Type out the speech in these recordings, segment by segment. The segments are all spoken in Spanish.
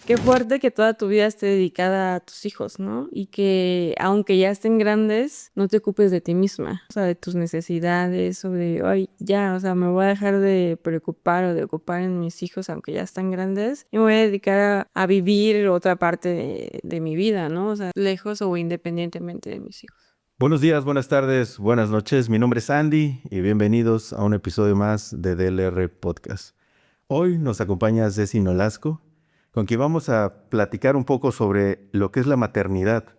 Qué fuerte que toda tu vida esté dedicada a tus hijos, ¿no? Y que aunque ya estén grandes, no te ocupes de ti misma, o sea, de tus necesidades o de, ay, ya, o sea, me voy a dejar de preocupar o de ocupar en mis hijos aunque ya están grandes y me voy a dedicar a vivir otra parte de mi vida, ¿no? O sea, lejos o independientemente de mis hijos. Buenos días, buenas tardes, buenas noches. Mi nombre es Andy y bienvenidos a un episodio más de DLR Podcast. Hoy nos acompaña Ceci Nolasco, con quien vamos a platicar un poco sobre lo que es la maternidad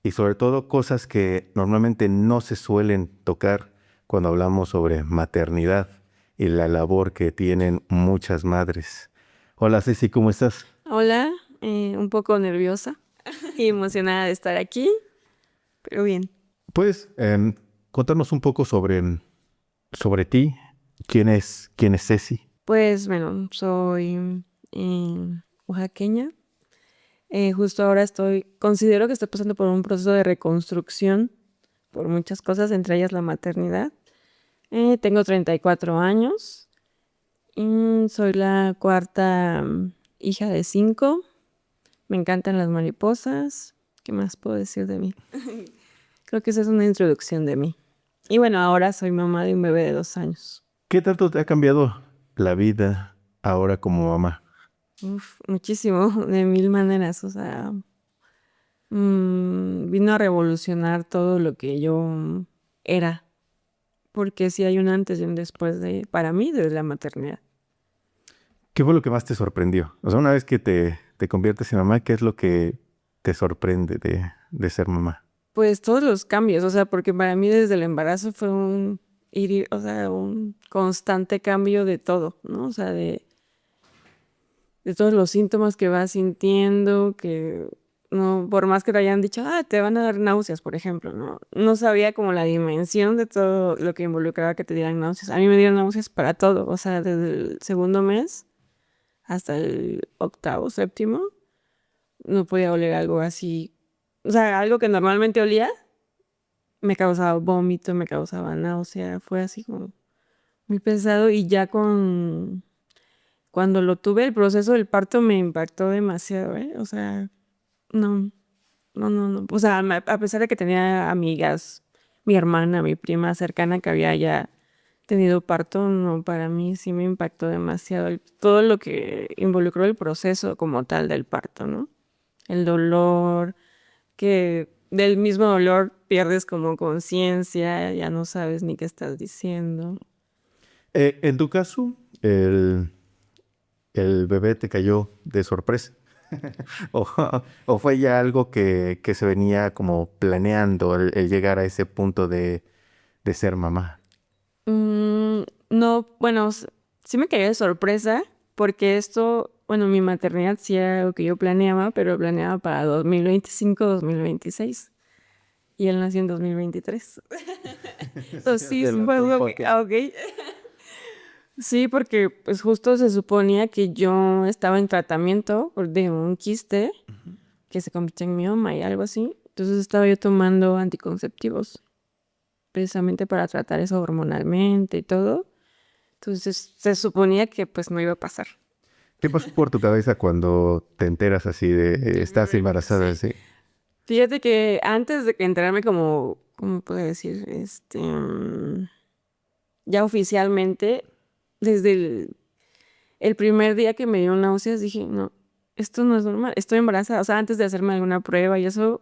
y sobre todo cosas que normalmente no se suelen tocar cuando hablamos sobre maternidad y la labor que tienen muchas madres. Hola Ceci, ¿cómo estás? Hola, un poco nerviosa y emocionada de estar aquí, pero bien. ¿Puedes contarnos un poco sobre ti? ¿Quién es Ceci? Pues bueno, soy oaxaqueña. Justo ahora considero que estoy pasando por un proceso de reconstrucción por muchas cosas, entre ellas la maternidad. Tengo 34 años y soy la cuarta hija de 5. Me encantan las mariposas. ¿Qué más puedo decir de mí? Creo que esa es una introducción de mí. Y bueno, ahora soy mamá de un bebé de 2 años. ¿Qué tanto te ha cambiado la vida ahora como mamá? Uf, muchísimo, de mil maneras. O sea, vino a revolucionar todo lo que yo era, porque sí hay un antes y un después para mí, de la maternidad. ¿Qué fue lo que más te sorprendió? O sea, una vez que te conviertes en mamá, ¿qué es lo que te sorprende de ser mamá? Pues todos los cambios, o sea, porque para mí desde el embarazo fue o sea, un constante cambio de todo, ¿no? O sea, de todos los síntomas que vas sintiendo, que no, por más que te hayan dicho, te van a dar náuseas, por ejemplo, ¿no? No sabía como la dimensión de todo lo que involucraba que te dieran náuseas. A mí me dieron náuseas para todo, o sea, desde el segundo mes hasta el octavo, séptimo, no podía oler algo así. O sea, algo que normalmente olía, me causaba vómito, me causaba náusea, fue así como muy pesado y ya cuando lo tuve, el proceso del parto me impactó demasiado, ¿eh? O sea, no, no. O sea, a pesar de que tenía amigas, mi hermana, mi prima cercana que había ya tenido parto, no, para mí sí me impactó demasiado todo lo que involucró el proceso como tal del parto, ¿no? El dolor, que del mismo dolor pierdes como conciencia, ya no sabes ni qué estás diciendo. En tu caso, el bebé te cayó de sorpresa. ¿O, o fue ya algo que se venía como planeando el llegar a ese punto de ser mamá? No, bueno, sí me cayó de sorpresa porque bueno, mi maternidad sí era algo que yo planeaba, pero planeaba para 2025-2026 y él nació en 2023. Entonces sí, Del fue algo tiempo que, que- ok. Sí, porque pues justo se suponía que yo estaba en tratamiento de un quiste que se convirtió en mioma y algo así. Entonces estaba yo tomando anticonceptivos precisamente para tratar eso hormonalmente y todo. Entonces se suponía que pues no iba a pasar. ¿Qué pasó por tu cabeza cuando te enteras así de El estás bebé, embarazada? sí. Así? Fíjate que antes de que enterarme como, ¿cómo puedo decir? Ya oficialmente, desde el primer día que me dio náuseas, dije, no, esto no es normal, estoy embarazada. O sea, antes de hacerme alguna prueba y eso,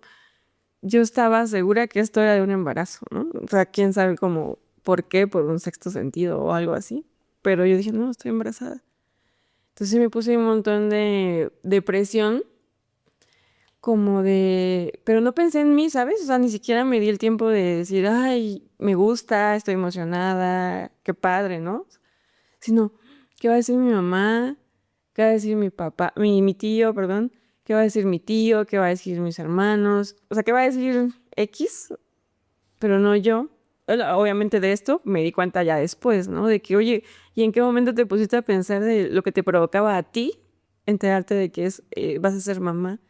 yo estaba segura que esto era de un embarazo, ¿no? O sea, quién sabe cómo, por qué, por un sexto sentido o algo así. Pero yo dije, no, estoy embarazada. Entonces me puse un montón de depresión, pero no pensé en mí, ¿sabes? O sea, ni siquiera me di el tiempo de decir, ay, me gusta, estoy emocionada, qué padre, ¿no? Sino, ¿qué va a decir mi mamá? ¿Qué va a decir mi papá? Mi tío, perdón. ¿Qué va a decir mi tío? ¿Qué va a decir mis hermanos? O sea, ¿qué va a decir X? Pero no yo. Bueno, obviamente de esto me di cuenta ya después, ¿no? De que, oye, ¿y en qué momento te pusiste a pensar de lo que te provocaba a ti enterarte de que vas a ser mamá?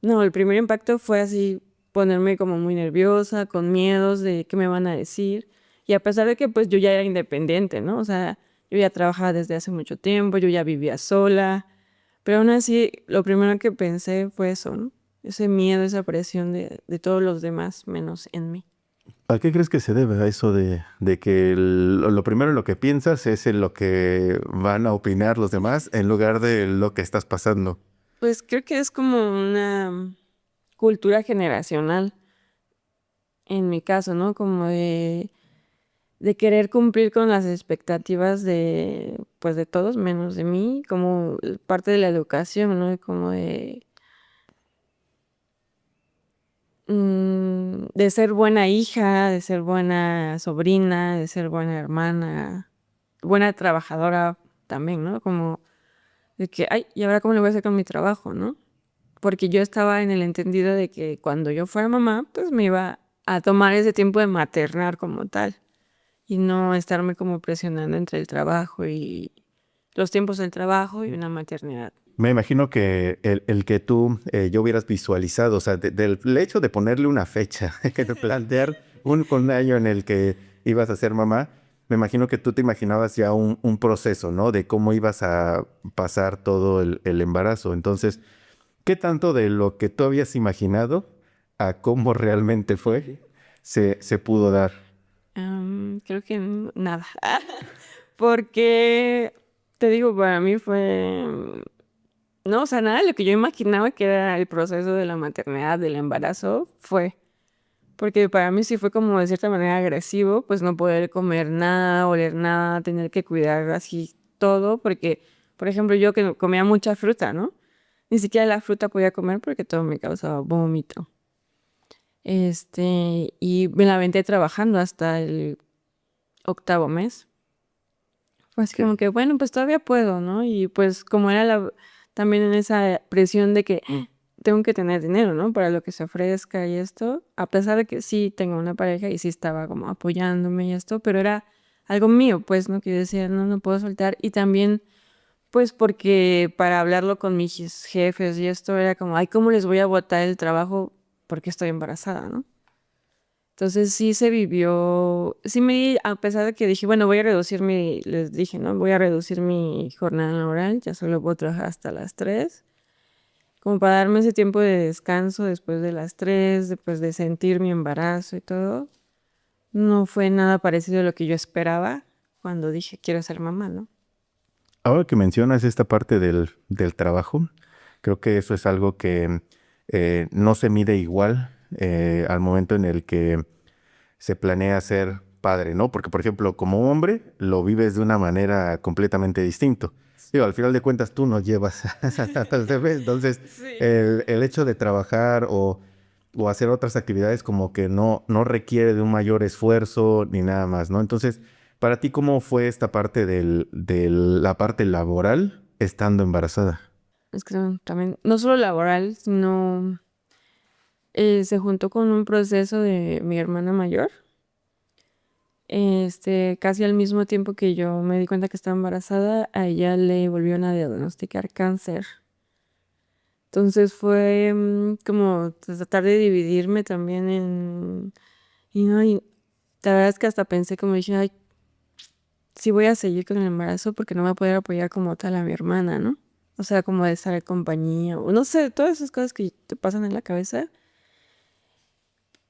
No, el primer impacto fue así, ponerme como muy nerviosa, con miedos de qué me van a decir. Y a pesar de que pues yo ya era independiente, ¿no? O sea, yo ya trabajaba desde hace mucho tiempo, yo ya vivía sola, Pero aún así, lo primero que pensé fue eso, ¿no? Ese miedo, esa presión de todos los demás, menos en mí. ¿A qué crees que se debe a eso de que lo primero en lo que piensas es en lo que van a opinar los demás en lugar de lo que estás pasando? Pues creo que es como una cultura generacional, en mi caso, ¿no? Como de querer cumplir con las expectativas de, pues de todos, menos de mí, como parte de la educación, ¿no? Como de ser buena hija, de ser buena sobrina, de ser buena hermana, buena trabajadora también, ¿no? Como de que, ay, ¿y ahora cómo le voy a hacer con mi trabajo, no? Porque yo estaba en el entendido de que cuando yo fuera mamá, pues me iba a tomar ese tiempo de maternar como tal y no estarme como presionando entre el trabajo y los tiempos del trabajo y una maternidad. Me imagino que el que tú ya hubieras visualizado, o sea, del hecho de ponerle una fecha, que de plantear un año en el que ibas a ser mamá, me imagino que tú te imaginabas ya un proceso, ¿no? De cómo ibas a pasar todo el embarazo. Entonces, ¿qué tanto de lo que tú habías imaginado a cómo realmente fue se pudo dar? Creo que nada. Porque, te digo, para mí fue, no, o sea, nada de lo que yo imaginaba que era el proceso de la maternidad, del embarazo, fue. Porque para mí sí fue como de cierta manera agresivo, pues no poder comer nada, oler nada, tener que cuidar así todo, porque, por ejemplo, yo que comía mucha fruta, ¿no? Ni siquiera la fruta podía comer porque todo me causaba vómito. Y me la aventé trabajando hasta el 8º mes. Fue así como que, bueno, pues todavía puedo, ¿no? Y pues como era también en esa presión de que tengo que tener dinero, ¿no? Para lo que se ofrezca y esto, a pesar de que sí tengo una pareja y sí estaba como apoyándome y esto, pero era algo mío, pues, ¿no? Que yo decía, no, no puedo soltar. Y también, pues, porque para hablarlo con mis jefes y esto era como, ay, ¿cómo les voy a botar el trabajo porque estoy embarazada, ¿no? Entonces sí se vivió, sí a pesar de que dije, bueno, les dije, ¿no? Voy a reducir mi jornada laboral, ya solo puedo trabajar hasta las 3, como para darme ese tiempo de descanso después de las 3, después de sentir mi embarazo y todo. No fue nada parecido a lo que yo esperaba cuando dije quiero ser mamá, ¿no? Ahora que mencionas esta parte del trabajo, creo que eso es algo que no se mide igual al momento en el que se planea ser padre, ¿no? Porque, por ejemplo, como hombre, lo vives de una manera completamente distinta. Digo, al final de cuentas, tú no llevas al bebé, entonces Sí. el hecho de trabajar o hacer otras actividades como que no requiere de un mayor esfuerzo ni nada más, ¿no? Entonces, para ti, ¿cómo fue esta parte de la parte laboral estando embarazada? Es que también, no solo laboral, sino se juntó con un proceso de mi hermana mayor. Casi al mismo tiempo que yo me di cuenta que estaba embarazada, a ella le volvieron a diagnosticar cáncer. Entonces fue como tratar de dividirme también y no, y la verdad es que hasta pensé como dije, ay, sí voy a seguir con el embarazo porque no me voy a poder apoyar como tal a mi hermana, ¿no? O sea, como de estar en compañía, o no sé, todas esas cosas que te pasan en la cabeza.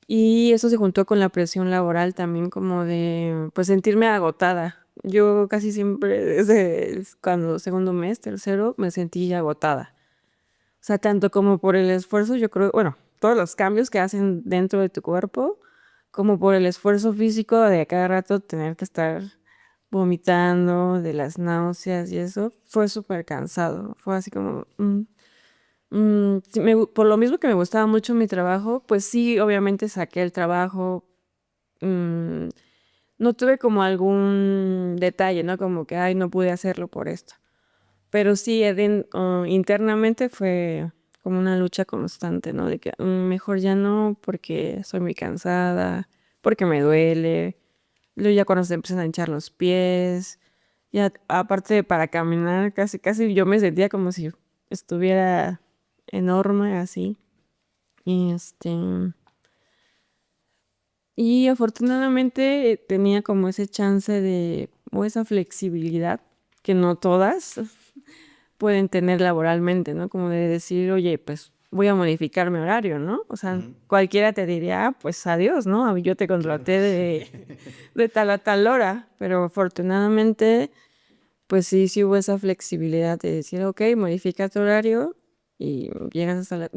Y eso se juntó con la presión laboral también como de, pues, sentirme agotada. Yo casi siempre, desde cuando segundo mes, tercero, me sentí agotada. O sea, tanto como por el esfuerzo, yo creo, bueno, todos los cambios que hacen dentro de tu cuerpo, como por el esfuerzo físico de a cada rato tener que estar vomitando, de las náuseas y eso, fue súper cansado. Fue así como, sí, por lo mismo que me gustaba mucho mi trabajo, pues sí, obviamente saqué el trabajo. mm, no tuve como algún detalle, ¿no? Como que, ay, no pude hacerlo por esto. Pero sí, internamente fue como una lucha constante, ¿no? De que mejor ya no, porque soy muy cansada, porque me duele. Luego ya cuando se empiezan a hinchar los pies, ya aparte de para caminar, casi, casi yo me sentía como si estuviera enorme así. Y y afortunadamente tenía como ese chance o esa flexibilidad, que no todas, pueden tener laboralmente, ¿no? Como de decir, oye, pues voy a modificar mi horario, ¿no? O sea, cualquiera te diría, pues adiós, ¿no? Yo te contraté de tal a tal hora, pero afortunadamente, pues sí hubo esa flexibilidad de decir, ok, modifica tu horario y llegas hasta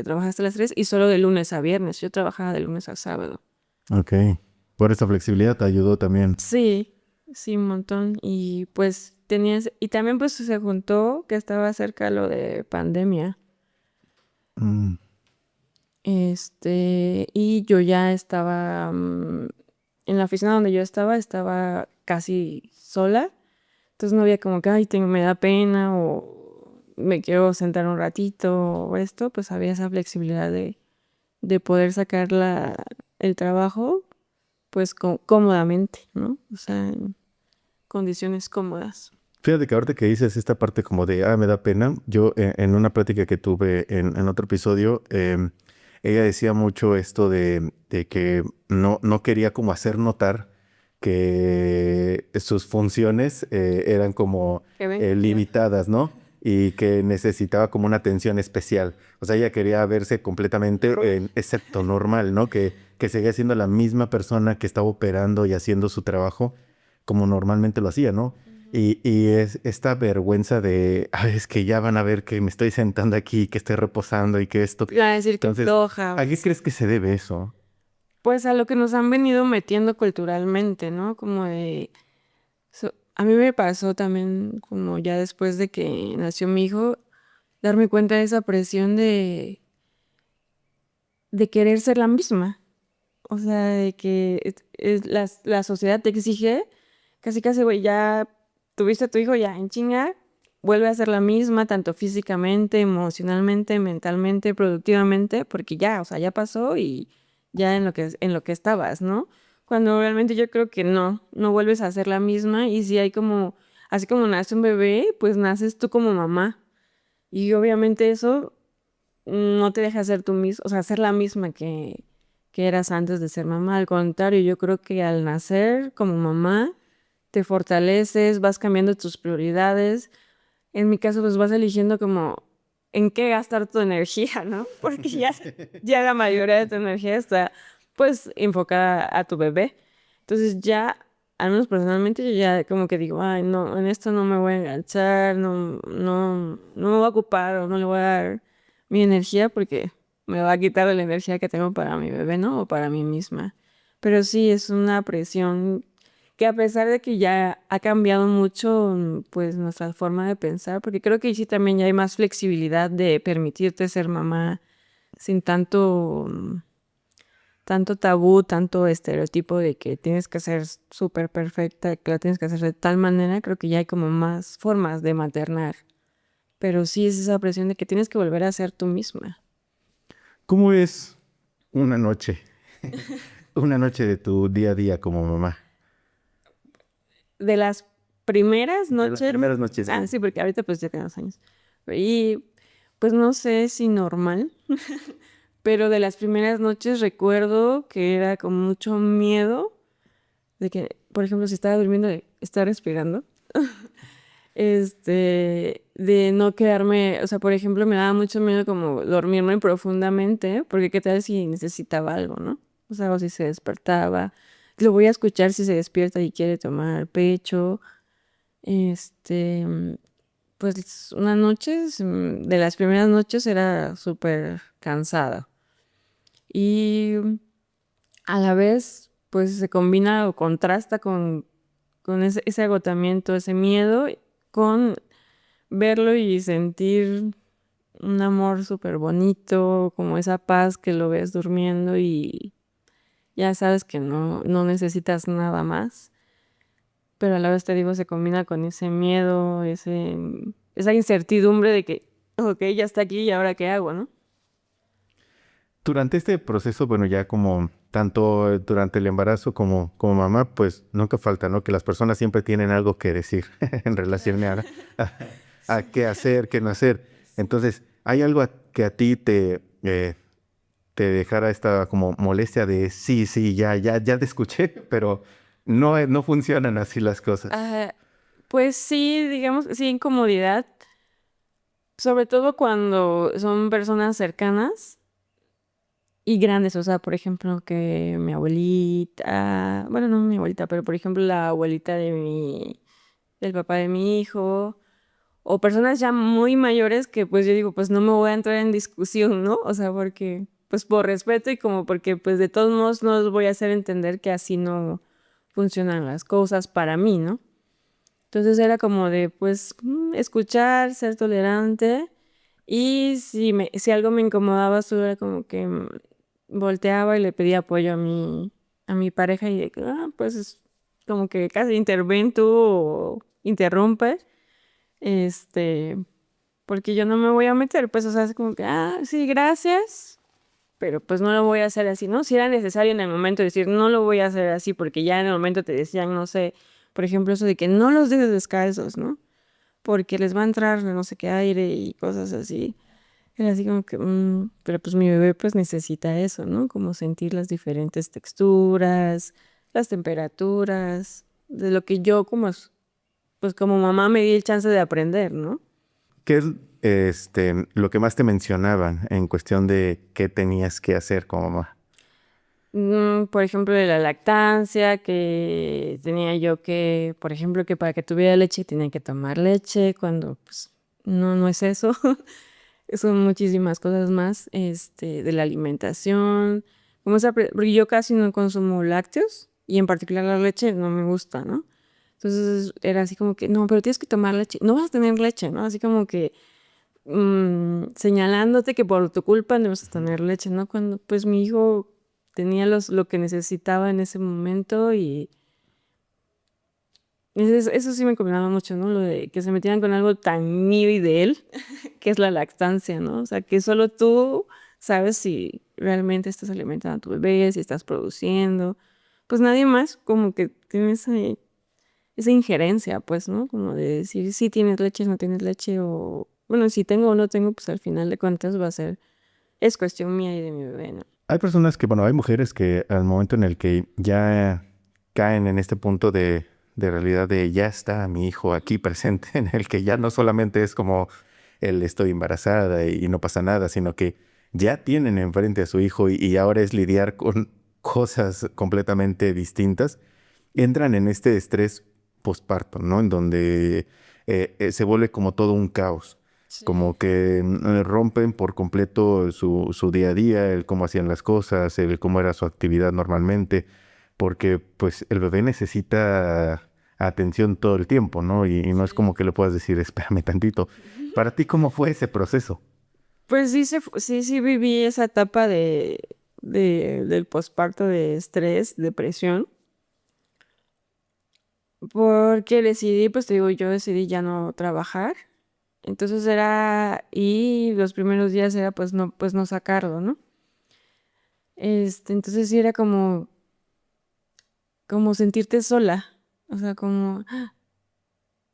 trabajas hasta las 3 y solo de lunes a viernes. Yo trabajaba de lunes a sábado. Ok. Por esa flexibilidad te ayudó también. Sí, sí, un montón. Y pues y también pues se juntó que estaba cerca lo de pandemia. Mm. Y yo ya estaba en la oficina donde yo estaba casi sola. Entonces no había como que, ay, me da pena o me quiero sentar un ratito o esto. Pues había esa flexibilidad de poder sacar el trabajo pues cómodamente, ¿no? O sea, en condiciones cómodas. Fíjate que ahorita que dices esta parte como de, me da pena, yo en una plática que tuve en otro episodio, ella decía mucho esto de que no quería como hacer notar que sus funciones eran como ¿Qué ven? limitadas, ¿no? Y que necesitaba como una atención especial. O sea, ella quería verse completamente, excepto normal, ¿no? Que seguía siendo la misma persona que estaba operando y haciendo su trabajo como normalmente lo hacía, ¿no? Y es esta vergüenza de, es que ya van a ver que me estoy sentando aquí, que estoy reposando y que esto. Iba a decir que Entonces, floja. ¿a qué crees que se debe eso? Pues a lo que nos han venido metiendo culturalmente, ¿no? A mí me pasó también, como ya después de que nació mi hijo, darme cuenta de esa presión de querer ser la misma. O sea, de que la sociedad te exige, casi casi, güey, ya tuviste a tu hijo, ya en chinga, vuelve a ser la misma, tanto físicamente, emocionalmente, mentalmente, productivamente, porque ya, o sea, ya pasó y ya en lo que estabas, ¿no? Cuando realmente yo creo que no vuelves a ser la misma y si hay así como nace un bebé, pues naces tú como mamá. Y obviamente eso no te deja ser tú misma, o sea, ser la misma que eras antes de ser mamá. Al contrario, yo creo que al nacer como mamá, te fortaleces, vas cambiando tus prioridades. En mi caso, pues vas eligiendo como en qué gastar tu energía, ¿no? Porque ya la mayoría de tu energía está pues enfocada a tu bebé. Entonces ya, al menos personalmente, yo ya como que digo, ay, no, en esto no me voy a enganchar, no me voy a ocupar o no le voy a dar mi energía porque me va a quitar de la energía que tengo para mi bebé, ¿no? O para mí misma. Pero sí, es una presión que a pesar de que ya ha cambiado mucho, pues nuestra forma de pensar, porque creo que sí también ya hay más flexibilidad de permitirte ser mamá sin tanto tabú, tanto estereotipo de que tienes que ser súper perfecta, que la tienes que hacer de tal manera, creo que ya hay como más formas de maternar. Pero sí es esa presión de que tienes que volver a ser tú misma. ¿Cómo es una noche? Una noche de tu día a día como mamá. De las primeras De las noches, primeras noches. sí, porque ahorita pues ya tengo 2 años. Y pues no sé si normal, pero de las primeras noches recuerdo que era con mucho miedo de que, por ejemplo, si estaba durmiendo, de estar respirando, de no quedarme, o sea, por ejemplo, me daba mucho miedo como dormirme profundamente, porque qué tal si necesitaba algo, ¿no? O sea, o si se despertaba, lo voy a escuchar si se despierta y quiere tomar pecho, este, pues unas noches, de las primeras noches era súper cansada. Y a la vez, pues se combina o contrasta con ese agotamiento, ese miedo, con verlo y sentir un amor súper bonito, como esa paz que lo ves durmiendo y ya sabes que no necesitas nada más. Pero a la vez te digo, se combina con ese miedo, esa incertidumbre de que, ok, ya está aquí y ahora qué hago, ¿no? Durante este proceso, bueno, ya como tanto durante el embarazo como mamá, pues nunca falta, ¿no? Que las personas siempre tienen algo que decir en relación a qué hacer, qué no hacer. Entonces, ¿hay algo que a ti te dejara esta como molestia de sí, ya te escuché, pero no funcionan así las cosas? Ah, Pues sí, digamos, sí, incomodidad, sobre todo cuando son personas cercanas y grandes, o sea, por ejemplo, que mi abuelita, bueno, no mi abuelita, pero por ejemplo la abuelita del papá de mi hijo, o personas ya muy mayores que pues yo digo, pues no me voy a entrar en discusión, ¿no? O sea, porque, pues por respeto y como porque pues de todos modos no los voy a hacer entender que así no funcionan las cosas para mí, ¿no? Entonces era como de, pues, escuchar, ser tolerante y si algo me incomodaba, solo era como que volteaba y le pedía apoyo a mi pareja y de, pues, como que casi interven tú o interrumpe, este, porque yo no me voy a meter, pues, o sea, es como que, sí, gracias, pero pues no lo voy a hacer así, ¿no? Si era necesario en el momento decir, no lo voy a hacer así, porque ya en el momento te decían, no sé, por ejemplo, eso de que no los dejes descalzos, ¿no? Porque les va a entrar no sé qué aire y cosas así. Era así como que, pero pues mi bebé pues necesita eso, ¿no? Como sentir las diferentes texturas, las temperaturas, de lo que yo como, pues como mamá me di el chance de aprender, ¿no? ¿Qué es lo que más te mencionaban en cuestión de qué tenías que hacer como mamá? Por ejemplo, de la lactancia, que tenía yo que, por ejemplo, que para que tuviera leche tenía que tomar leche, cuando pues no es eso. Son muchísimas cosas más, de la alimentación, porque yo casi no consumo lácteos y en particular la leche no me gusta, ¿no? Entonces era así como que, no, pero tienes que tomar leche, no vas a tener leche, ¿no? Así como que señalándote que por tu culpa no vas a tener leche, ¿no? Cuando pues mi hijo tenía lo que necesitaba en ese momento y eso sí me combinaba mucho, ¿no? Lo de que se metieran con algo tan mío y de él, que es la lactancia, ¿no? O sea, que solo tú sabes si realmente estás alimentando a tu bebé, si estás produciendo. Pues nadie más como que tiene esa injerencia, pues, ¿no? Como de decir si tienes leche, no tienes leche, o bueno, si tengo o no tengo, pues al final de cuentas va a ser, es cuestión mía y de mi bebé, ¿no? Hay personas que, bueno, hay mujeres que al momento en el que ya caen en este punto de realidad de ya está mi hijo aquí presente, en el que ya no solamente es como el estoy embarazada y no pasa nada, sino que ya tienen enfrente a su hijo y ahora es lidiar con cosas completamente distintas, entran en este estrés posparto, ¿no? En donde se vuelve como todo un caos, Sí. como que rompen por completo su día a día, el cómo hacían las cosas, el cómo era su actividad normalmente, porque pues el bebé necesita atención todo el tiempo, ¿no? Y no es como Sí. que le puedas decir, espérame tantito. Para ti, ¿cómo fue ese proceso? Pues sí, sí viví esa etapa del posparto de estrés, depresión, porque decidí, pues te digo, yo decidí ya no trabajar. Entonces y los primeros días era pues no sacarlo, ¿no? Entonces sí era como sentirte sola, o sea, como,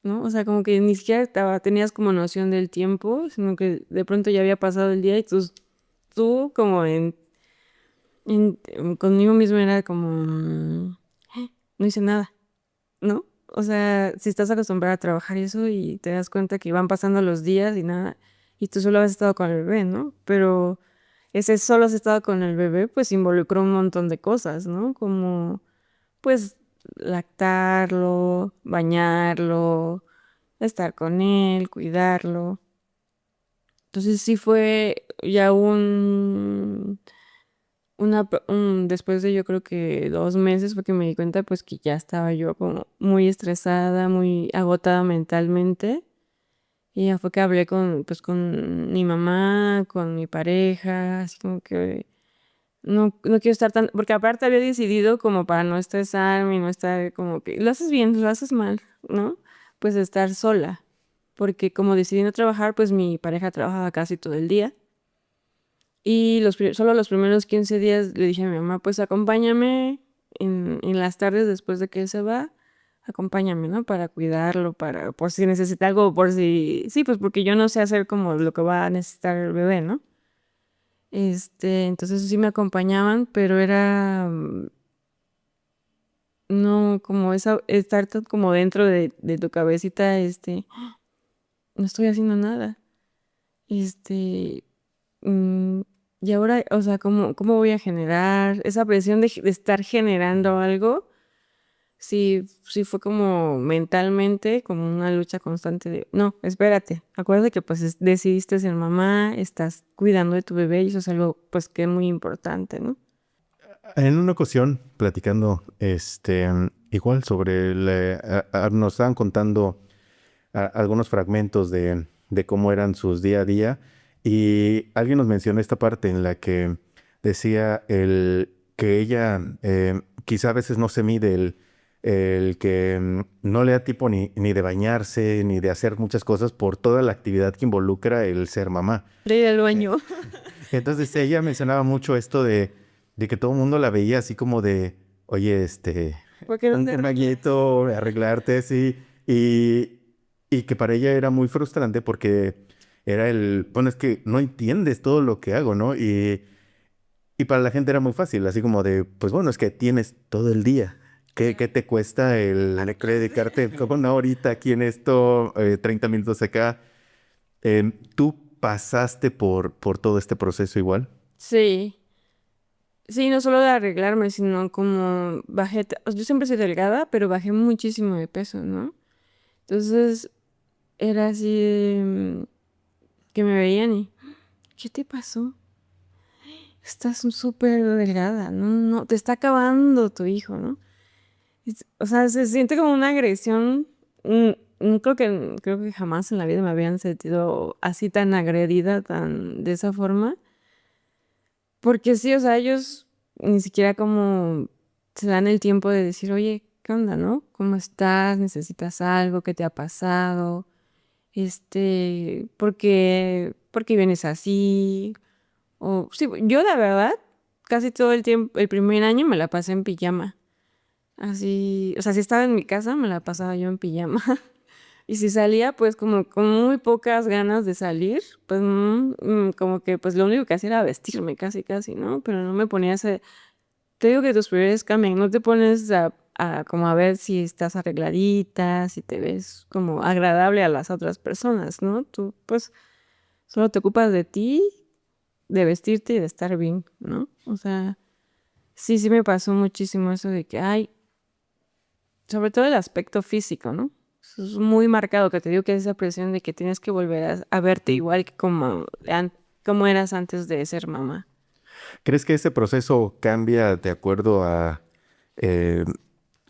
¿no? O sea, como que ni siquiera tenías como noción del tiempo, sino que de pronto ya había pasado el día y tú como conmigo mismo era como, no hice nada, ¿no? O sea, si estás acostumbrada a trabajar y eso y te das cuenta que van pasando los días y nada, y tú solo has estado con el bebé, ¿no? Pero ese solo has estado con el bebé, pues involucró un montón de cosas, ¿no? Como, pues, lactarlo, bañarlo, estar con él, cuidarlo. Entonces sí fue ya después de yo creo que 2 meses fue que me di cuenta pues que ya estaba yo como muy estresada, muy agotada mentalmente. Y ya fue que hablé pues con mi mamá, con mi pareja, así como que no quiero estar tan, porque aparte había decidido como para no estresarme y no estar como que, lo haces bien, lo haces mal, ¿no? Pues estar sola, porque como decidí no trabajar, pues mi pareja trabajaba casi todo el día. Y solo los primeros 15 días le dije a mi mamá, pues acompáñame en las tardes después de que él se va, acompáñame, ¿no? Para cuidarlo, por si necesita algo, sí, pues porque yo no sé hacer como lo que va a necesitar el bebé, ¿no? Entonces sí me acompañaban, pero era, no, como esa, estar como dentro de tu cabecita, no estoy haciendo nada. Este, mm, y ahora, o sea, ¿cómo voy a generar esa presión de estar generando algo? Sí, sí fue como mentalmente, como una lucha constante de, no, espérate, acuérdate que pues decidiste ser mamá, estás cuidando de tu bebé y eso es algo pues que es muy importante, ¿no? En una ocasión, platicando, igual sobre, nos estaban contando algunos fragmentos de cómo eran sus día a día y alguien nos mencionó esta parte en la que decía que ella quizá a veces no se mide el que no le da tiempo ni de bañarse ni de hacer muchas cosas por toda la actividad que involucra el ser mamá. De ir al Eh, baño. Entonces ella mencionaba mucho esto de que todo el mundo la veía así como de, oye, ¿Por qué no te un arreglas? bañito, arreglarte, sí. Y que para ella era muy frustrante porque era bueno, es que no entiendes todo lo que hago, ¿no? Y para la gente era muy fácil, así como de, pues bueno, es que tienes todo el día. ¿Qué te cuesta el dedicarte como una horita aquí en esto, 30 minutos acá? ¿Tú pasaste por todo este proceso igual? Sí, sí, no solo de arreglarme, sino como bajé, o sea, yo siempre soy delgada, pero bajé muchísimo de peso, ¿no? Entonces era así que me veían y, ¿qué te pasó? Estás súper delgada, no, no, te está acabando tu hijo, ¿no? O sea, se siente como una agresión. Creo que jamás en la vida me habían sentido así tan agredida, tan de esa forma. Porque sí, o sea, ellos ni siquiera como se dan el tiempo de decir, oye, ¿qué onda, no? ¿Cómo estás? ¿Necesitas algo? ¿Qué te ha pasado? ¿Por qué vienes así? O sí, yo la verdad, casi todo el tiempo, el primer año me la pasé en pijama. Así, o sea, si estaba en mi casa, me la pasaba yo en pijama. Y si salía, pues como con muy pocas ganas de salir, pues como que pues lo único que hacía era vestirme casi, casi, ¿no? Pero no me ponía ese... Te digo que tus prioridades cambian, no te pones a como a ver si estás arregladita, si te ves como agradable a las otras personas, ¿no? Tú pues solo te ocupas de ti, de vestirte y de estar bien, ¿no? O sea, sí, sí me pasó muchísimo eso de que, ay, sobre todo el aspecto físico, ¿no? Eso es muy marcado, que te digo que es esa presión de que tienes que volver a verte igual que como eras antes de ser mamá. ¿Crees que ese proceso cambia de acuerdo a eh,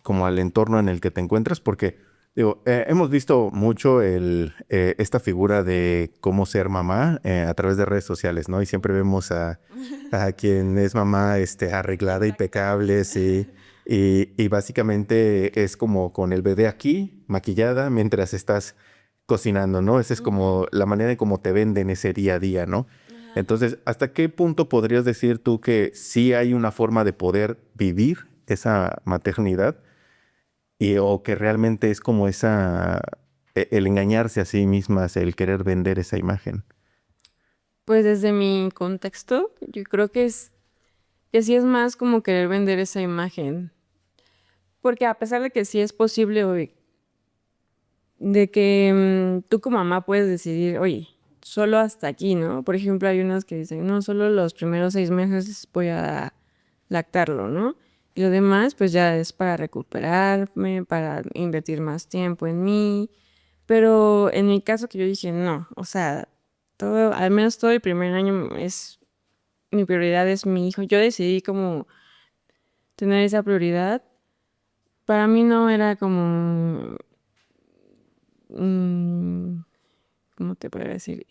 como al entorno en el que te encuentras? Porque digo, hemos visto mucho esta figura de cómo ser mamá a través de redes sociales, ¿no? Y siempre vemos a quien es mamá arreglada, impecable, sí. Y básicamente es como con el bebé aquí, maquillada, mientras estás cocinando, ¿no? Esa es como la manera en cómo te venden ese día a día, ¿no? Ajá. Entonces, ¿hasta qué punto podrías decir tú que sí hay una forma de poder vivir esa maternidad o que realmente es como el engañarse a sí mismas, el querer vender esa imagen? Pues desde mi contexto, yo creo que sí es más como querer vender esa imagen. Porque a pesar de que sí es posible hoy, de que tú como mamá puedes decidir, oye, solo hasta aquí, ¿no? Por ejemplo, hay unas que dicen, no, solo los primeros 6 meses voy a lactarlo, ¿no? Y lo demás, pues ya es para recuperarme, para invertir más tiempo en mí. Pero en mi caso que yo dije, no, o sea, todo, al menos todo el primer año mi prioridad es mi hijo. Yo decidí como tener esa prioridad. Para mí no era como, mm, ¿cómo te podría decir?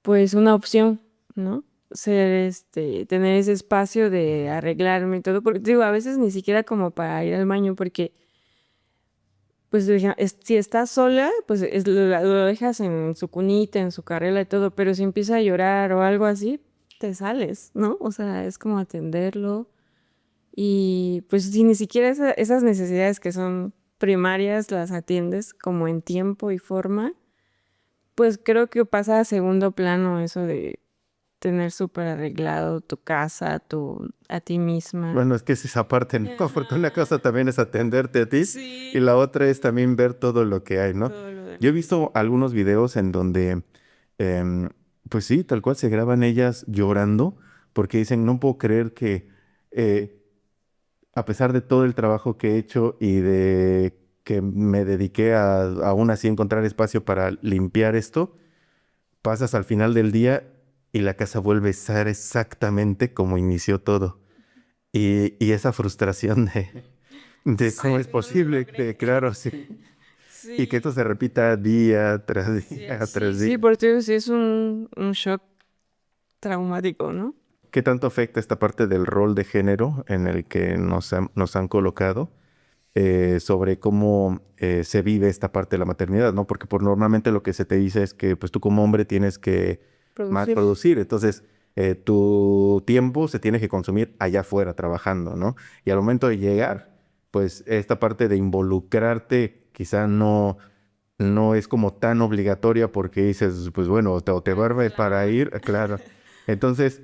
Pues una opción, ¿no? Tener ese espacio de arreglarme y todo, porque digo, a veces ni siquiera como para ir al baño, porque pues si estás sola, pues lo dejas en su cunita, en su carrera y todo, pero si empieza a llorar o algo así, te sales, ¿no? O sea, es como atenderlo y pues si ni siquiera esas necesidades que son primarias las atiendes como en tiempo y forma, pues creo que pasa a segundo plano eso tener súper arreglado tu casa, a ti misma. Bueno, es que es esa parte, ¿no? Porque una cosa también es atenderte a ti Sí. y la otra es también ver todo lo que hay, ¿no? Todo lo Yo he demás. visto algunos videos en donde, em, pues sí, tal cual se graban ellas llorando porque dicen, no puedo creer que eh, a pesar de todo el trabajo que he hecho y de que me dediqué a aún así encontrar espacio para limpiar esto, pasas al final del día y la casa vuelve a estar exactamente como inició todo. Y esa frustración de cómo Sí, es no lo posible, logré. claro, sí. Y que esto Sí, se repita día tras sí, día sí, tras sí, día. porque sí es un shock traumático, ¿no? ¿Qué tanto afecta esta parte del rol de género en el que nos han colocado sobre cómo se vive esta parte de la maternidad, ¿no? Porque por normalmente lo que se te dice es que pues tú como hombre tienes que más Producir. producir, entonces tu tiempo se tiene que consumir allá afuera trabajando, ¿no? Y al momento de llegar, pues esta parte de involucrarte quizá no es como tan obligatoria porque dices, pues bueno, o te Haces vuelve el para amor. ir, claro. Entonces,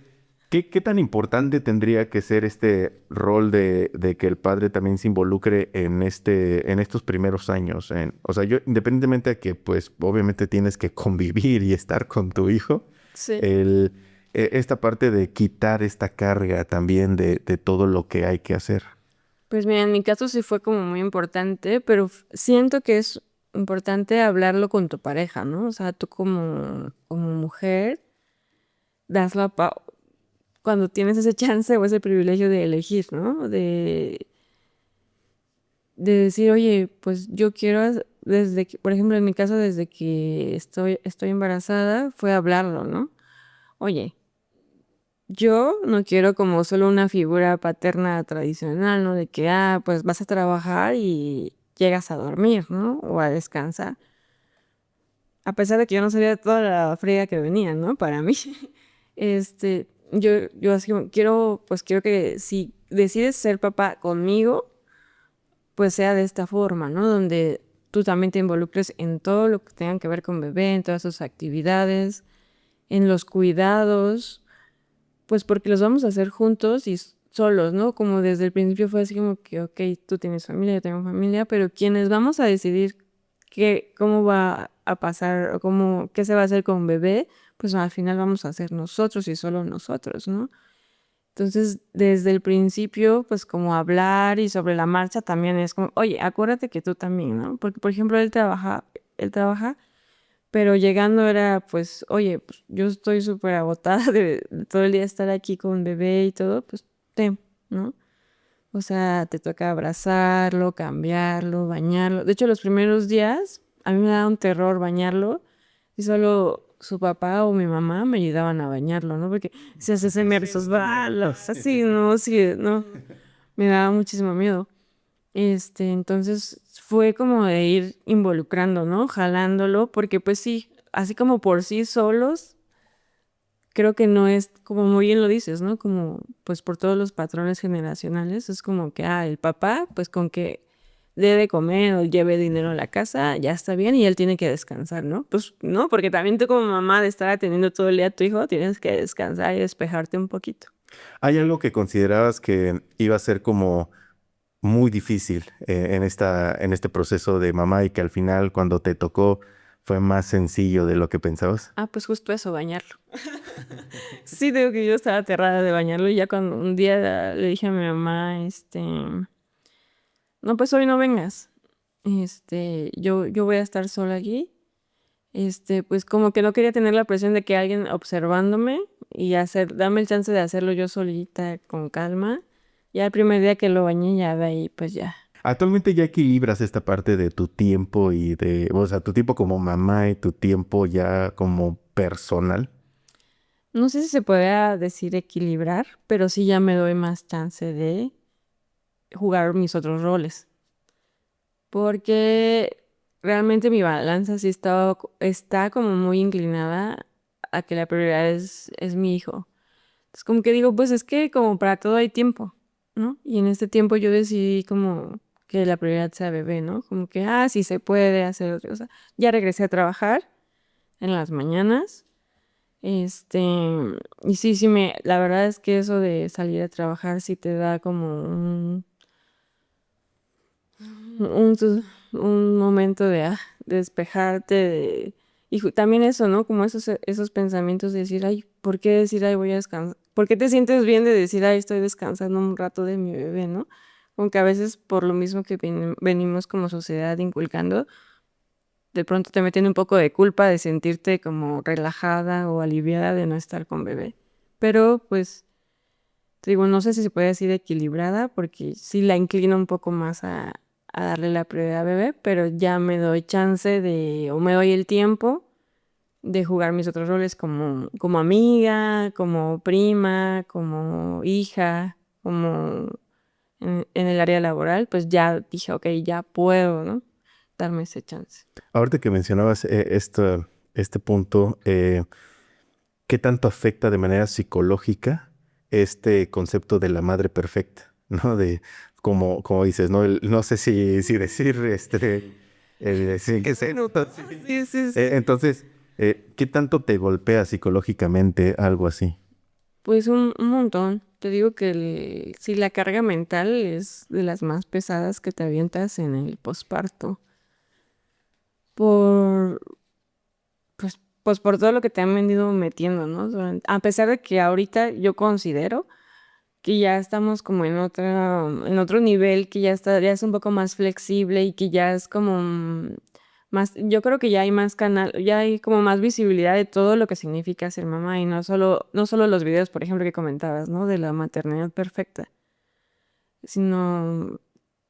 ¿qué tan importante tendría que ser este rol de que el padre también se involucre en estos primeros años? O sea, yo, independientemente de que, pues, obviamente tienes que convivir y estar con tu hijo, Sí. el, esta parte de quitar esta carga también de todo lo que hay que hacer. Pues mira, en mi caso sí fue como muy importante, pero siento que es importante hablarlo con tu pareja, ¿no? O sea, tú como mujer das cuando tienes ese chance o ese privilegio de elegir, ¿no? De decir, oye, pues yo quiero, desde que, por ejemplo, en mi caso, desde que estoy embarazada, fue hablarlo, ¿no? Oye, yo no quiero como solo una figura paterna tradicional, ¿no? De que, pues vas a trabajar y llegas a dormir, ¿no? O a descansar. A pesar de que yo no sabía toda la friega que venía, ¿no? Para mí. Yo así como, quiero que si decides ser papá conmigo, pues sea de esta forma, ¿no? Donde tú también te involucres en todo lo que tenga que ver con bebé, en todas sus actividades, en los cuidados, pues porque los vamos a hacer juntos y solos, ¿no? Como desde el principio fue así como que, ok, tú tienes familia, yo tengo familia, pero quienes vamos a decidir cómo va a pasar o qué se va a hacer con bebé, pues al final vamos a hacer nosotros y solo nosotros, ¿no? Entonces, desde el principio, pues como hablar y sobre la marcha también es como, oye, acuérdate que tú también, ¿no? Porque, por ejemplo, él trabaja, pero llegando era, pues, oye, pues yo estoy súper agotada de todo el día estar aquí con bebé y todo, pues, ¿no? O sea, te toca abrazarlo, cambiarlo, bañarlo. De hecho, los primeros días a mí me daba un terror bañarlo y solo su papá o mi mamá me ayudaban a bañarlo, ¿no? Porque se hace esos balos, así, ¿no? Sí, no, me daba muchísimo miedo. Entonces fue como de ir involucrando, ¿no? Jalándolo, porque pues sí, así como por sí solos, creo que no es, como muy bien lo dices, ¿no? Como pues por todos los patrones generacionales, es como que, el papá, pues con que dé de comer o lleve dinero a la casa, ya está bien y él tiene que descansar, ¿no? Pues no, porque también tú como mamá de estar atendiendo todo el día a tu hijo, tienes que descansar y despejarte un poquito. ¿Hay algo que considerabas que iba a ser como muy difícil en este proceso de mamá y que al final cuando te tocó fue más sencillo de lo que pensabas? Pues justo eso, bañarlo. Sí, digo que yo estaba aterrada de bañarlo y ya cuando un día le dije a mi mamá, no, pues hoy no vengas. Yo voy a estar sola aquí. Pues como que no quería tener la presión de que alguien observándome y darme el chance de hacerlo yo solita con calma. Ya el primer día que lo bañé, ya de ahí, pues ya. Actualmente ya equilibras esta parte de tu tiempo o sea, tu tiempo como mamá y tu tiempo ya como personal. No sé si se puede decir equilibrar, pero sí ya me doy más chance de jugar mis otros roles. Porque realmente mi balanza sí está como muy inclinada a que la prioridad es mi hijo. Entonces como que digo, pues es que como para todo hay tiempo, ¿no? Y en este tiempo yo decidí como que la prioridad sea bebé, ¿no? Como que, sí se puede hacer otra cosa. Ya regresé a trabajar en las mañanas. Este, y sí, la verdad es que eso de salir a trabajar sí te da como un momento de despejarte y también eso, ¿no? Como esos pensamientos de decir, ay, ¿por qué decir, ay, voy a descansar? ¿Por qué te sientes bien de decir, ay, estoy descansando un rato de mi bebé, ¿no? Aunque a veces por lo mismo que venimos como sociedad inculcando, de pronto te meten un poco de culpa de sentirte como relajada o aliviada de no estar con bebé. Pero pues, te digo, no sé si se puede decir equilibrada, porque sí la inclino un poco más a darle la prioridad a bebé, pero ya me doy chance o me doy el tiempo de jugar mis otros roles como amiga, como prima, como hija, como en el área laboral, pues ya dije, ok, ya puedo, ¿no? Darme ese chance. Ahorita que mencionabas este punto, ¿qué tanto afecta de manera psicológica este concepto de la madre perfecta? ¿No? De, como dices, ¿no? No sé si decir, sí, qué sé, ¿no? Sí. Entonces, ¿qué tanto te golpea psicológicamente algo así? Pues un montón. Te digo que sí, la carga mental es de las más pesadas que te avientas en el posparto. Por, pues por todo lo que te han venido metiendo, ¿no? A pesar de que ahorita yo considero que ya estamos como en otro nivel, que ya es un poco más flexible y que ya es como más, yo creo que ya hay más canal, ya hay como más visibilidad de todo lo que significa ser mamá y no solo los videos, por ejemplo, que comentabas, ¿no? De la maternidad perfecta, sino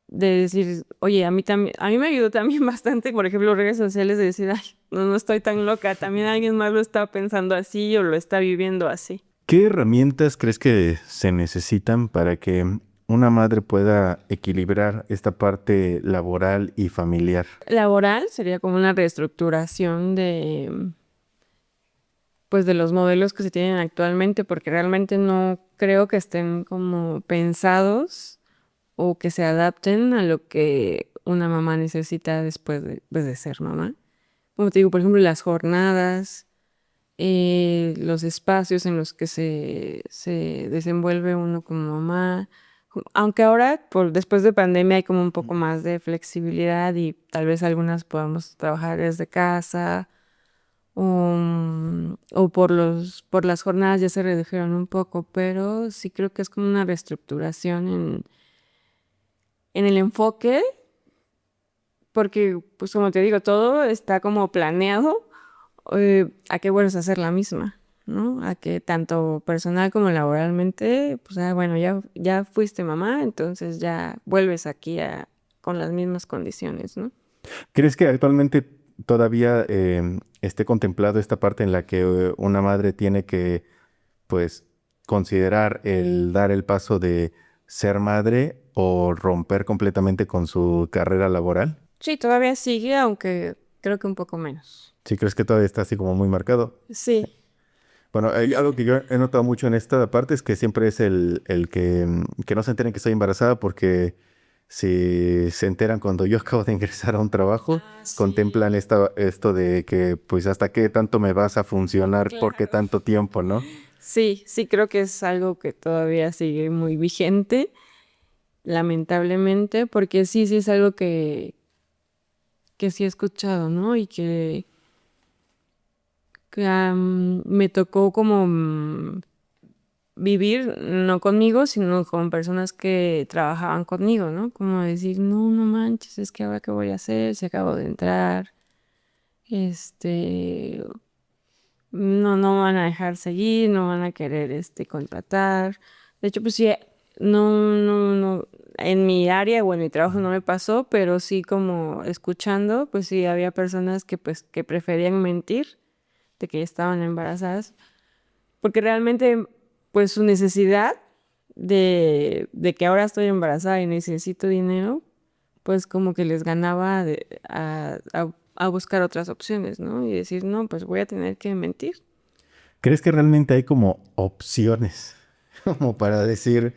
de decir, oye, a mí me ayudó también bastante, por ejemplo, redes sociales de decir, ay, no estoy tan loca, también alguien más lo está pensando así o lo está viviendo así. ¿Qué herramientas crees que se necesitan para que una madre pueda equilibrar esta parte laboral y familiar? Laboral sería como una reestructuración pues de los modelos que se tienen actualmente, porque realmente no creo que estén como pensados o que se adapten a lo que una mamá necesita después pues, de ser mamá. Como te digo, por ejemplo, las jornadas, los espacios en los que se desenvuelve uno como mamá. Aunque ahora, después de pandemia, hay como un poco más de flexibilidad y tal vez algunas podamos trabajar desde casa o por las jornadas ya se redujeron un poco, pero sí creo que es como una reestructuración en el enfoque, porque, pues como te digo, todo está como planeado a que vuelvas a ser la misma, ¿no? A que tanto personal como laboralmente, pues bueno, ya fuiste mamá, entonces ya vuelves aquí con las mismas condiciones, ¿no? ¿Crees que actualmente todavía esté contemplado esta parte en la que una madre tiene que, pues, considerar el dar el paso de ser madre o romper completamente con su carrera laboral? Sí, todavía sigue, aunque creo que un poco menos. ¿Sí crees que todavía está así como muy marcado? Sí, Bueno, hay algo que yo he notado mucho en esta parte es que siempre es el que, que no se enteren que estoy embarazada porque si se enteran cuando yo acabo de ingresar a un trabajo, contemplan sí, esto de que pues hasta qué tanto me vas a funcionar, por qué claro. tanto tiempo, ¿no? Sí, creo que es algo que todavía sigue muy vigente, lamentablemente, porque sí es algo que sí he escuchado, ¿no? Y que me tocó como vivir, no conmigo, sino con personas que trabajaban conmigo, ¿no? Como decir, no manches, es que ahora qué voy a hacer, si acabo de entrar, este, no van a dejar seguir, no van a querer, contratar. De hecho, pues sí, no, en mi área o en mi trabajo no me pasó, pero sí como escuchando, pues sí había personas que pues que preferían mentir de que ya estaban embarazadas, porque realmente pues su necesidad de que ahora estoy embarazada y necesito dinero, pues como que les ganaba a buscar otras opciones, ¿no? Y decir, no, pues voy a tener que mentir. ¿Crees que realmente hay como opciones como para decir,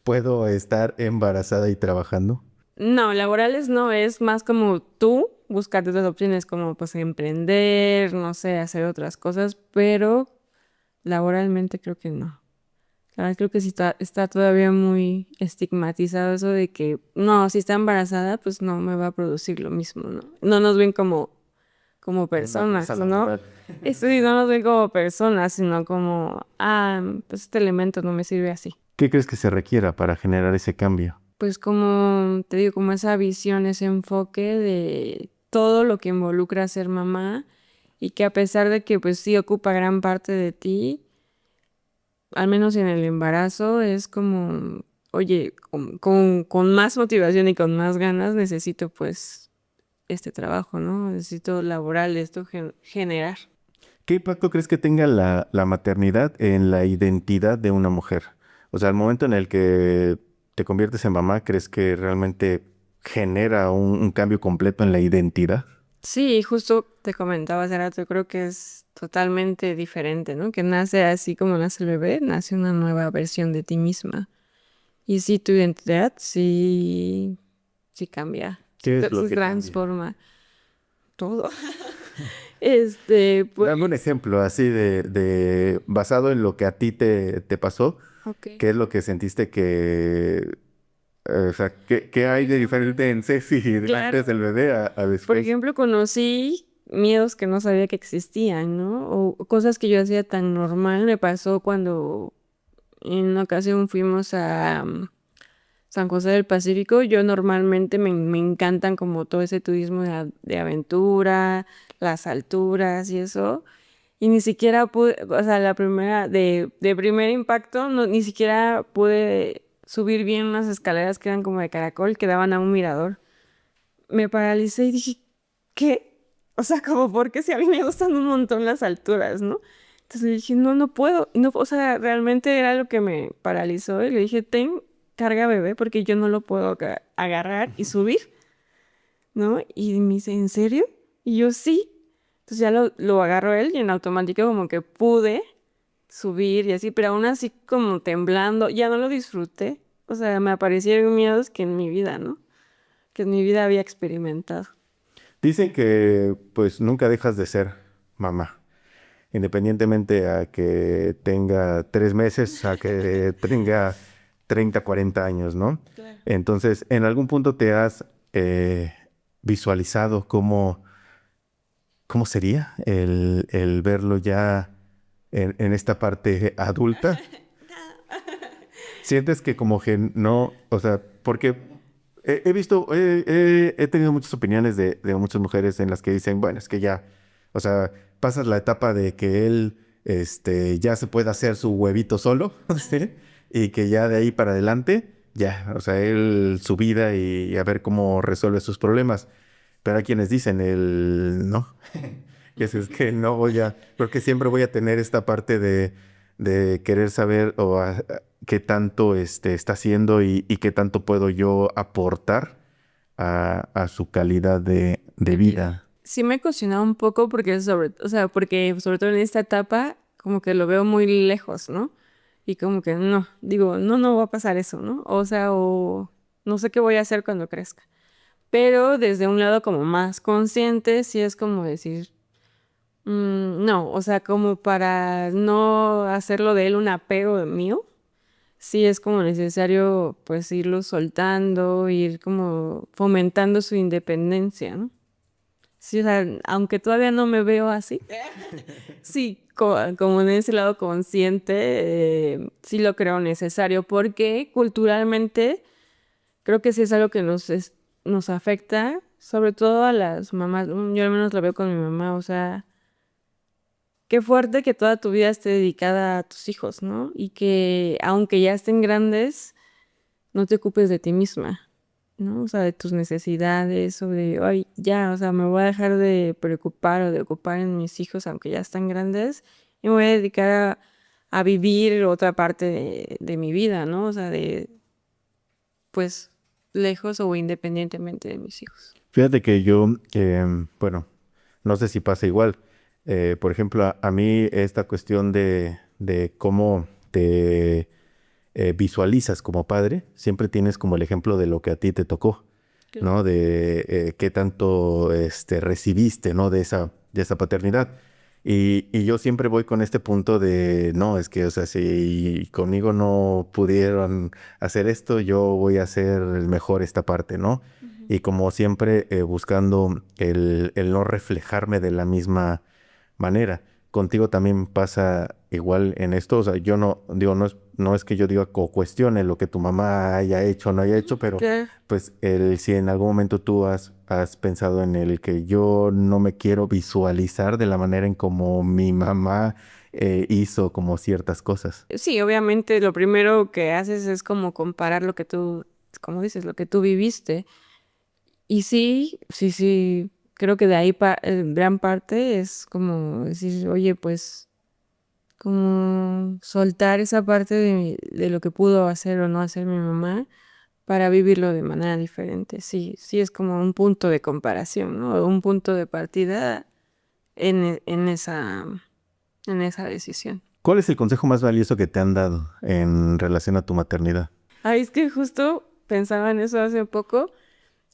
puedo estar embarazada y trabajando? No, laborales no, es más como tú. buscar otras opciones como pues emprender, no sé, hacer otras cosas, pero laboralmente creo que no. La verdad creo que sí está todavía muy estigmatizado eso de que no, si está embarazada, pues no me va a producir lo mismo, ¿no? No nos ven como Una personas, fuerza ¿no? laboral. Eso sí, no nos ven como personas, sino como, pues este elemento no me sirve así. ¿Qué crees que se requiera para generar ese cambio? Pues como te digo, como esa visión, ese enfoque de todo lo que involucra ser mamá y que a pesar de que pues sí ocupa gran parte de ti, al menos en el embarazo, es como, oye, con más motivación y con más ganas necesito pues este trabajo, ¿no? Necesito laboral, esto generar. ¿Qué impacto crees que tenga la maternidad en la identidad de una mujer? O sea, al momento en el que te conviertes en mamá, ¿crees que realmente genera un cambio completo en la identidad? Sí, justo te comentaba hace rato, creo que es totalmente diferente, ¿no? Que nace así como nace el bebé, nace una nueva versión de ti misma. Y sí, tu identidad sí cambia, ¿Qué es lo se que cambia? transforma todo. Pues, Dame un ejemplo así basado en lo que a ti te pasó, ok. ¿qué es lo que sentiste o sea, qué hay de diferente en Ceci antes Claro. del bebé a Por después? ejemplo, conocí miedos que no sabía que existían, ¿no? O cosas que yo hacía tan normal. Me pasó cuando en una ocasión fuimos a San José del Pacífico. Yo normalmente me encantan como todo ese turismo de aventura, las alturas y eso. Y ni siquiera pude, o sea, la primera, de primer impacto, no, ni siquiera pude subir bien unas escaleras que eran como de caracol, que daban a un mirador. Me paralicé y dije, ¿qué? O sea, como porque si a mí me gustan un montón las alturas, ¿no? Entonces le dije, no, no puedo. Y no, o sea, realmente era lo que me paralizó. Y le dije, carga bebé, porque yo no lo puedo agarrar y subir, ¿no? Y me dice, ¿en serio? Y yo sí. Entonces ya lo agarró él y en automático como que pude subir y así, pero aún así como temblando, ya no lo disfruté. O sea, me aparecieron miedos que en mi vida, ¿no? Que en mi vida había experimentado. Dicen que pues nunca dejas de ser mamá, independientemente a que tenga 3 meses, a que tenga 30, 40 años, ¿no? Claro. Entonces, ¿en algún punto te has visualizado cómo sería el verlo ya en esta parte adulta? ¿Sientes que como que no, o sea, porque he visto, he tenido muchas opiniones de muchas mujeres en las que dicen, bueno, es que ya, o sea, pasas la etapa de que él, ya se puede hacer su huevito solo, ¿sí? Y que ya de ahí para adelante, ya, o sea, él su vida y a ver cómo resuelve sus problemas. Pero hay quienes dicen, no, que es que no voy a, porque siempre voy a tener esta parte de querer saber qué tanto está haciendo y qué tanto puedo yo aportar a su calidad de vida. Sí me he cuestionado un poco porque o sea, porque sobre todo en esta etapa como que lo veo muy lejos, ¿no? Y como que no, digo, no, no va a pasar eso, ¿no? O sea, o no sé qué voy a hacer cuando crezca. Pero desde un lado como más consciente, sí es como decir, no, o sea, como para no hacerlo de él un apego mío, sí es como necesario pues irlo soltando, ir como fomentando su independencia, ¿no? Sí, o sea, aunque todavía no me veo así, sí, como en ese lado consciente, sí lo creo necesario, porque culturalmente creo que sí es algo que nos afecta, sobre todo a las mamás. Yo al menos lo veo con mi mamá, o sea, qué fuerte que toda tu vida esté dedicada a tus hijos, ¿no? Y que aunque ya estén grandes, no te ocupes de ti misma, ¿no? O sea, de tus necesidades o de, ay, ya, o sea, me voy a dejar de preocupar o de ocupar en mis hijos, aunque ya están grandes, y me voy a dedicar a vivir otra parte de mi vida, ¿no? O sea, pues, lejos o independientemente de mis hijos. Fíjate que yo, bueno, no sé si pasa igual. Por ejemplo, a mí esta cuestión de cómo te visualizas como padre, siempre tienes como el ejemplo de lo que a ti te tocó. ¿no? De qué tanto recibiste, ¿no? De esa paternidad. Y yo siempre voy con este punto de, no, es que, o sea, si conmigo no pudieron hacer esto, yo voy a hacer el mejor esta parte, ¿no? Ujú. Y como siempre, buscando el no reflejarme de la misma manera. Contigo también pasa igual en esto. O sea, yo no digo, no es que yo diga o cuestione lo que tu mamá haya hecho o no haya hecho, pero Claro. pues si en algún momento tú has pensado en el que yo no me quiero visualizar de la manera en como mi mamá hizo como ciertas cosas. Sí, obviamente lo primero que haces es como comparar lo que tú, como dices, lo que tú viviste. Y sí, creo que de ahí gran parte es como decir, oye, pues como soltar esa parte de lo que pudo hacer o no hacer mi mamá para vivirlo de manera diferente. Sí, sí es como un punto de comparación, ¿no? Un punto de partida en esa decisión. ¿Cuál es el consejo más valioso que te han dado en relación a tu maternidad? Ay, es que justo pensaba en eso hace poco,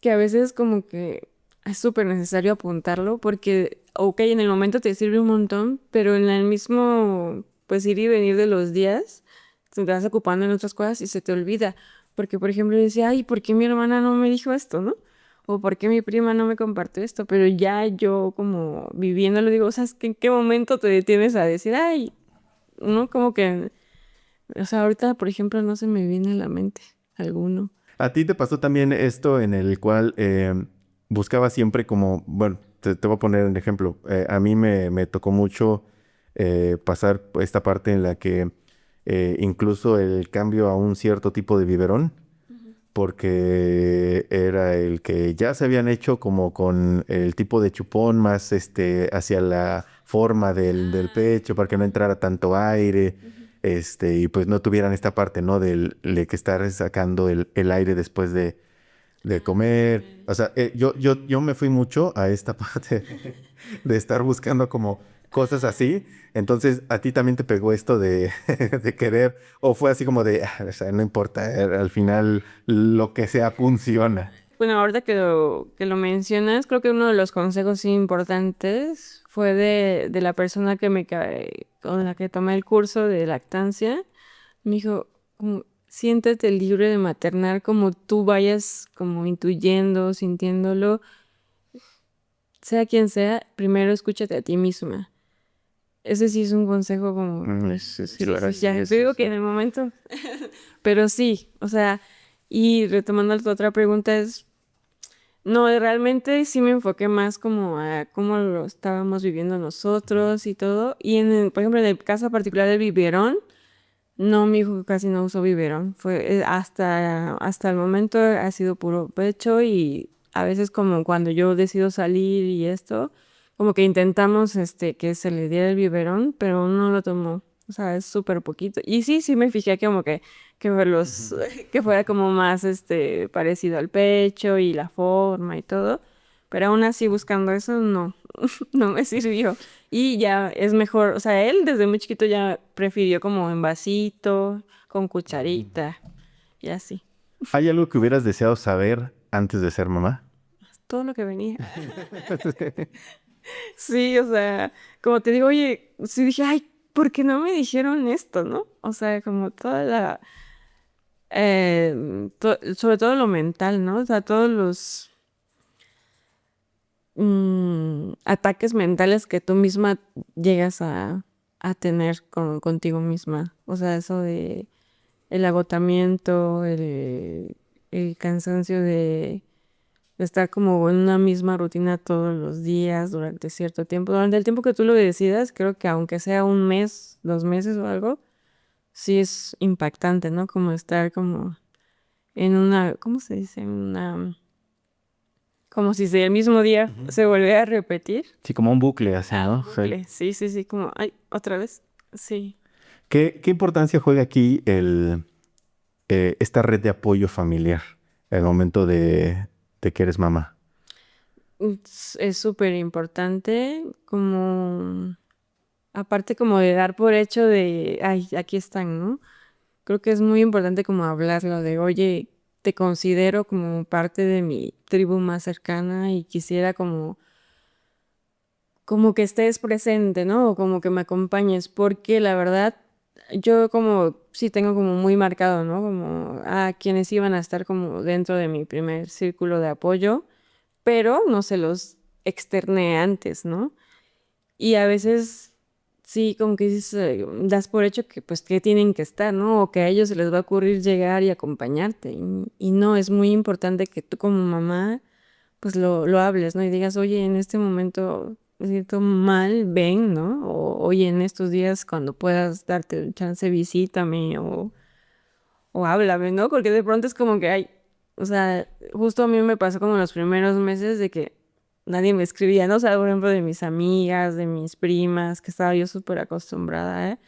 que a veces como que es súper necesario apuntarlo porque, ok, en el momento te sirve un montón, pero en el mismo, pues ir y venir de los días, te vas ocupando en otras cosas y se te olvida. Porque, por ejemplo, yo decía, ay, ¿por qué mi hermana no me dijo esto, no? O ¿por qué mi prima no me compartió esto? Pero ya yo como viviéndolo digo, o sea, es que ¿en qué momento te detienes a decir, ay, no? Como que, o sea, ahorita, por ejemplo, no se me viene a la mente alguno. ¿A ti te pasó también esto en el cual buscaba siempre como, bueno, te voy a poner un ejemplo. A mí me tocó mucho pasar esta parte en la que incluso el cambio a un cierto tipo de biberón, porque era el que ya se habían hecho como con el tipo de chupón más hacia la forma del pecho para que no entrara tanto aire, y pues no tuvieran esta parte, ¿no? De que estar sacando el aire después de comer. O sea, yo me fui mucho a esta parte de estar buscando como cosas así. Entonces, ¿a ti también te pegó esto de, de querer? ¿O fue así como de, "Ah, o sea, no importa, al final lo que sea funciona"? Bueno, ahorita que lo mencionas, creo que uno de los consejos sí importantes fue de la persona con la que tomé el curso de lactancia. Me dijo, como, siéntete libre de maternar como tú vayas como intuyendo, sintiéndolo, sea quien sea, primero escúchate a ti misma. Ese sí es un consejo como, Sí, la verdad, ya, yo digo que en el momento, pero sí, o sea, y retomando tu otra pregunta es, no, realmente sí me enfoqué más como a cómo lo estábamos viviendo nosotros y todo. Y por ejemplo, en el caso particular del biberón, no, mi hijo casi no usó biberón. Fue hasta el momento ha sido puro pecho y a veces como cuando yo decido salir y esto, como que intentamos que se le diera el biberón, pero no lo tomó. O sea, es súper poquito. Y sí me fijé como que fuera como más parecido al pecho y la forma y todo. Pero aún así buscando eso, no, no me sirvió. Y ya es mejor, o sea, él desde muy chiquito ya prefirió como en vasito, con cucharita y así. ¿Hay algo que hubieras deseado saber antes de ser mamá? Todo lo que venía. Sí, o sea, como te digo, oye, sí dije, ay, ¿por qué no me dijeron esto, no? O sea, como toda sobre todo lo mental, ¿no? O sea, todos los ataques mentales que tú misma llegas a tener contigo misma. O sea, eso de el agotamiento, el cansancio de estar como en una misma rutina todos los días durante cierto tiempo. Durante el tiempo que tú lo decidas, creo que aunque sea un mes, 2 meses o algo, sí es impactante, ¿no? Como estar como en una, ¿cómo se dice? En una, como si el mismo día se volviera a repetir. Sí, como un bucle, así, ¿no? Sí. Bucle. Sí, como, ay, otra vez. Sí. ¿Qué importancia juega aquí esta red de apoyo familiar el momento de que eres mamá? Es súper importante como, aparte como de dar por hecho de, ay, aquí están, ¿no? Creo que es muy importante como hablarlo de, oye, te considero como parte de mi tribu más cercana y quisiera como que estés presente, ¿no? O como que me acompañes, porque la verdad, yo como sí tengo como muy marcado, ¿no? Como a quienes iban a estar como dentro de mi primer círculo de apoyo, pero no se los externé antes, ¿no? Y a veces sí, como que dices, das por hecho que pues que tienen que estar, ¿no? O que a ellos se les va a ocurrir llegar y acompañarte. Y no, es muy importante que tú como mamá pues lo hables, ¿no? Y digas, oye, en este momento me siento mal, ven, ¿no? O oye, en estos días cuando puedas darte un chance, visítame o háblame, ¿no? Porque de pronto es como que hay, o sea, justo a mí me pasó como en los primeros meses de que nadie me escribía, ¿no? O sea, por ejemplo, de mis amigas, de mis primas, que estaba yo súper acostumbrada, ¿eh?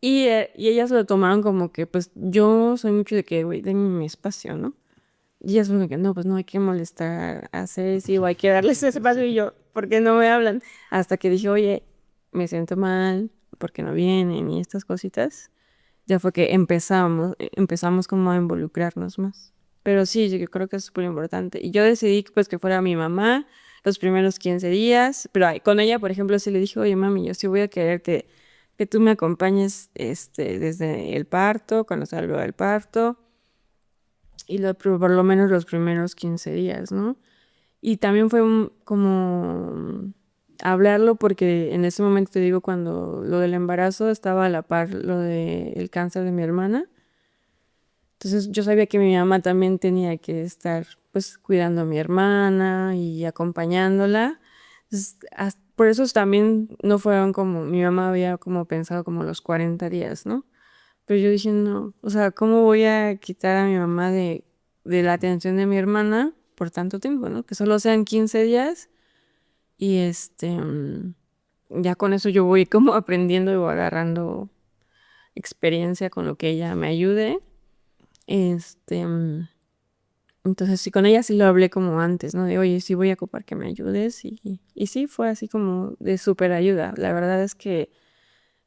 Y ellas lo tomaron como que, pues, yo soy mucho de que, güey, denme mi espacio, ¿no? Y ellas como que, no, pues no hay que molestar a Ceci o hay que darles ese espacio y yo, ¿por qué no me hablan? Hasta que dije, oye, me siento mal, ¿por qué no vienen? Y estas cositas ya fue que empezamos como a involucrarnos más. Pero sí, yo creo que es súper importante. Y yo decidí pues que fuera mi mamá los primeros 15 días, pero con ella, por ejemplo, sí le dije, oye, mami, yo sí voy a querer que tú me acompañes desde el parto, cuando salga del parto, y por lo menos los primeros 15 días, ¿no? Y también fue como hablarlo porque en ese momento te digo, cuando lo del embarazo estaba a la par lo del cáncer de mi hermana. Entonces yo sabía que mi mamá también tenía que estar pues cuidando a mi hermana y acompañándola. Entonces, por eso también no fueron como, mi mamá había como pensado como los 40 días, ¿no? Pero yo dije, no, o sea, ¿cómo voy a quitar a mi mamá de la atención de mi hermana por tanto tiempo, ¿no? Que solo sean 15 días y ya con eso yo voy como aprendiendo y voy agarrando experiencia con lo que ella me ayude. Este, mm, entonces sí, con ella sí lo hablé como antes, ¿no? De, oye, sí voy a ocupar que me ayudes y sí, fue así como de súper ayuda. La verdad es que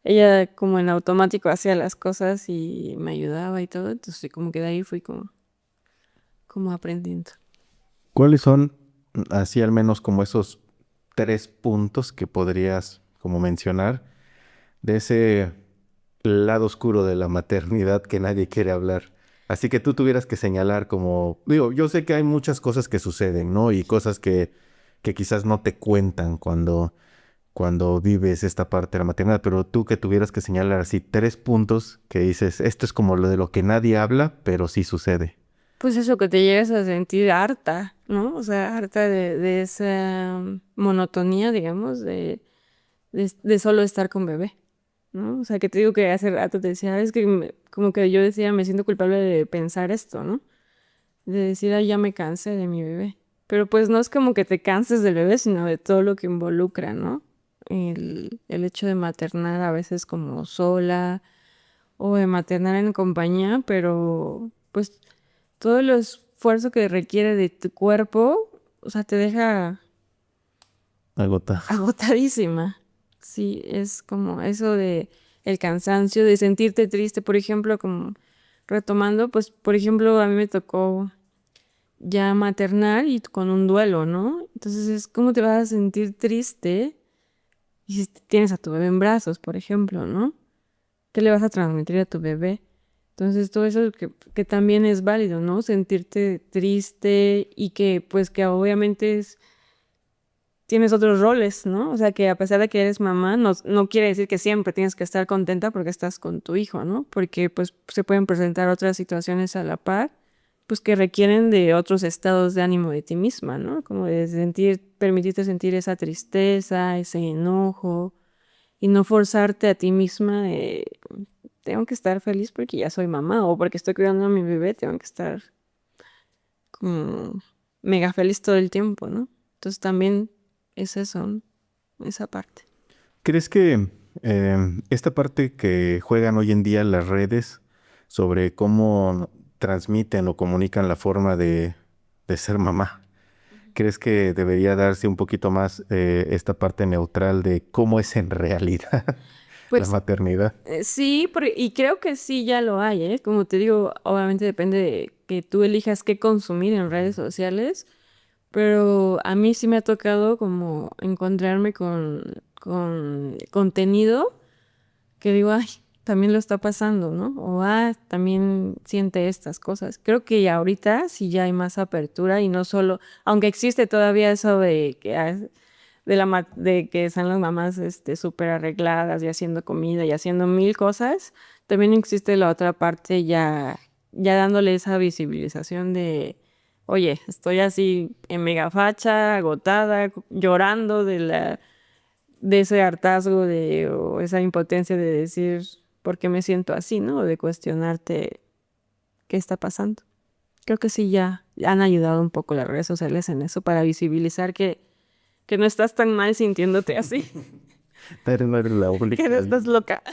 ella como en automático hacía las cosas y me ayudaba y todo, entonces sí, como que de ahí fui como aprendiendo. ¿Cuáles son, así al menos como esos 3 puntos que podrías como mencionar de ese lado oscuro de la maternidad que nadie quiere hablar? Así que tú tuvieras que señalar como, digo, yo sé que hay muchas cosas que suceden, ¿no? Y cosas que quizás no te cuentan cuando vives esta parte de la maternidad, pero tú que tuvieras que señalar así 3 puntos que dices, esto es como lo de lo que nadie habla, pero sí sucede. Pues eso que te llegas a sentir harta, ¿no? O sea, harta de esa monotonía, digamos, de solo estar con bebé, ¿no? O sea, que te digo que hace rato te decía, es que como que yo decía, me siento culpable de pensar esto, ¿no? De decir, ay, ya me cansé de mi bebé. Pero pues no es como que te canses del bebé, sino de todo lo que involucra, ¿no? El hecho de maternar a veces como sola o de maternar en compañía, pero pues todo el esfuerzo que requiere de tu cuerpo, o sea, te deja Agota. agotadísima. Sí, es como eso de el cansancio, de sentirte triste, por ejemplo, como retomando, pues, por ejemplo, a mí me tocó ya maternar y con un duelo, ¿no? Entonces es como te vas a sentir triste y si tienes a tu bebé en brazos, por ejemplo, ¿no? ¿Qué le vas a transmitir a tu bebé? Entonces todo eso que también es válido, ¿no? Sentirte triste y que pues que obviamente tienes otros roles, ¿no? O sea que a pesar de que eres mamá, no quiere decir que siempre tienes que estar contenta porque estás con tu hijo, ¿no? Porque pues se pueden presentar otras situaciones a la par, pues que requieren de otros estados de ánimo de ti misma, ¿no? Como de permitirte sentir esa tristeza, ese enojo y no forzarte a ti misma de tengo que estar feliz porque ya soy mamá o porque estoy cuidando a mi bebé, tengo que estar como mega feliz todo el tiempo, ¿no? Entonces también es eso, ¿no? Esa parte. ¿Crees que esta parte que juegan hoy en día las redes sobre cómo transmiten o comunican la forma de ser mamá, crees que debería darse un poquito más esta parte neutral de cómo es en realidad la maternidad? Sí, y creo que sí ya lo hay, ¿eh? Como te digo, obviamente depende de que tú elijas qué consumir en redes sociales, pero a mí sí me ha tocado como encontrarme con contenido que digo, ay, también lo está pasando, ¿no? O, también siente estas cosas. Creo que ya ahorita sí ya hay más apertura y no solo, aunque existe todavía eso de que de que están las mamás súper arregladas y haciendo comida y haciendo mil cosas, también existe la otra parte ya dándole esa visibilización de, oye, estoy así en mega facha, agotada, llorando de ese hartazgo o esa impotencia de decir por qué me siento así, ¿no? O de cuestionarte qué está pasando. Creo que sí ya han ayudado un poco las redes sociales en eso para visibilizar que no estás tan mal sintiéndote así, Eres la única. que no estás loca.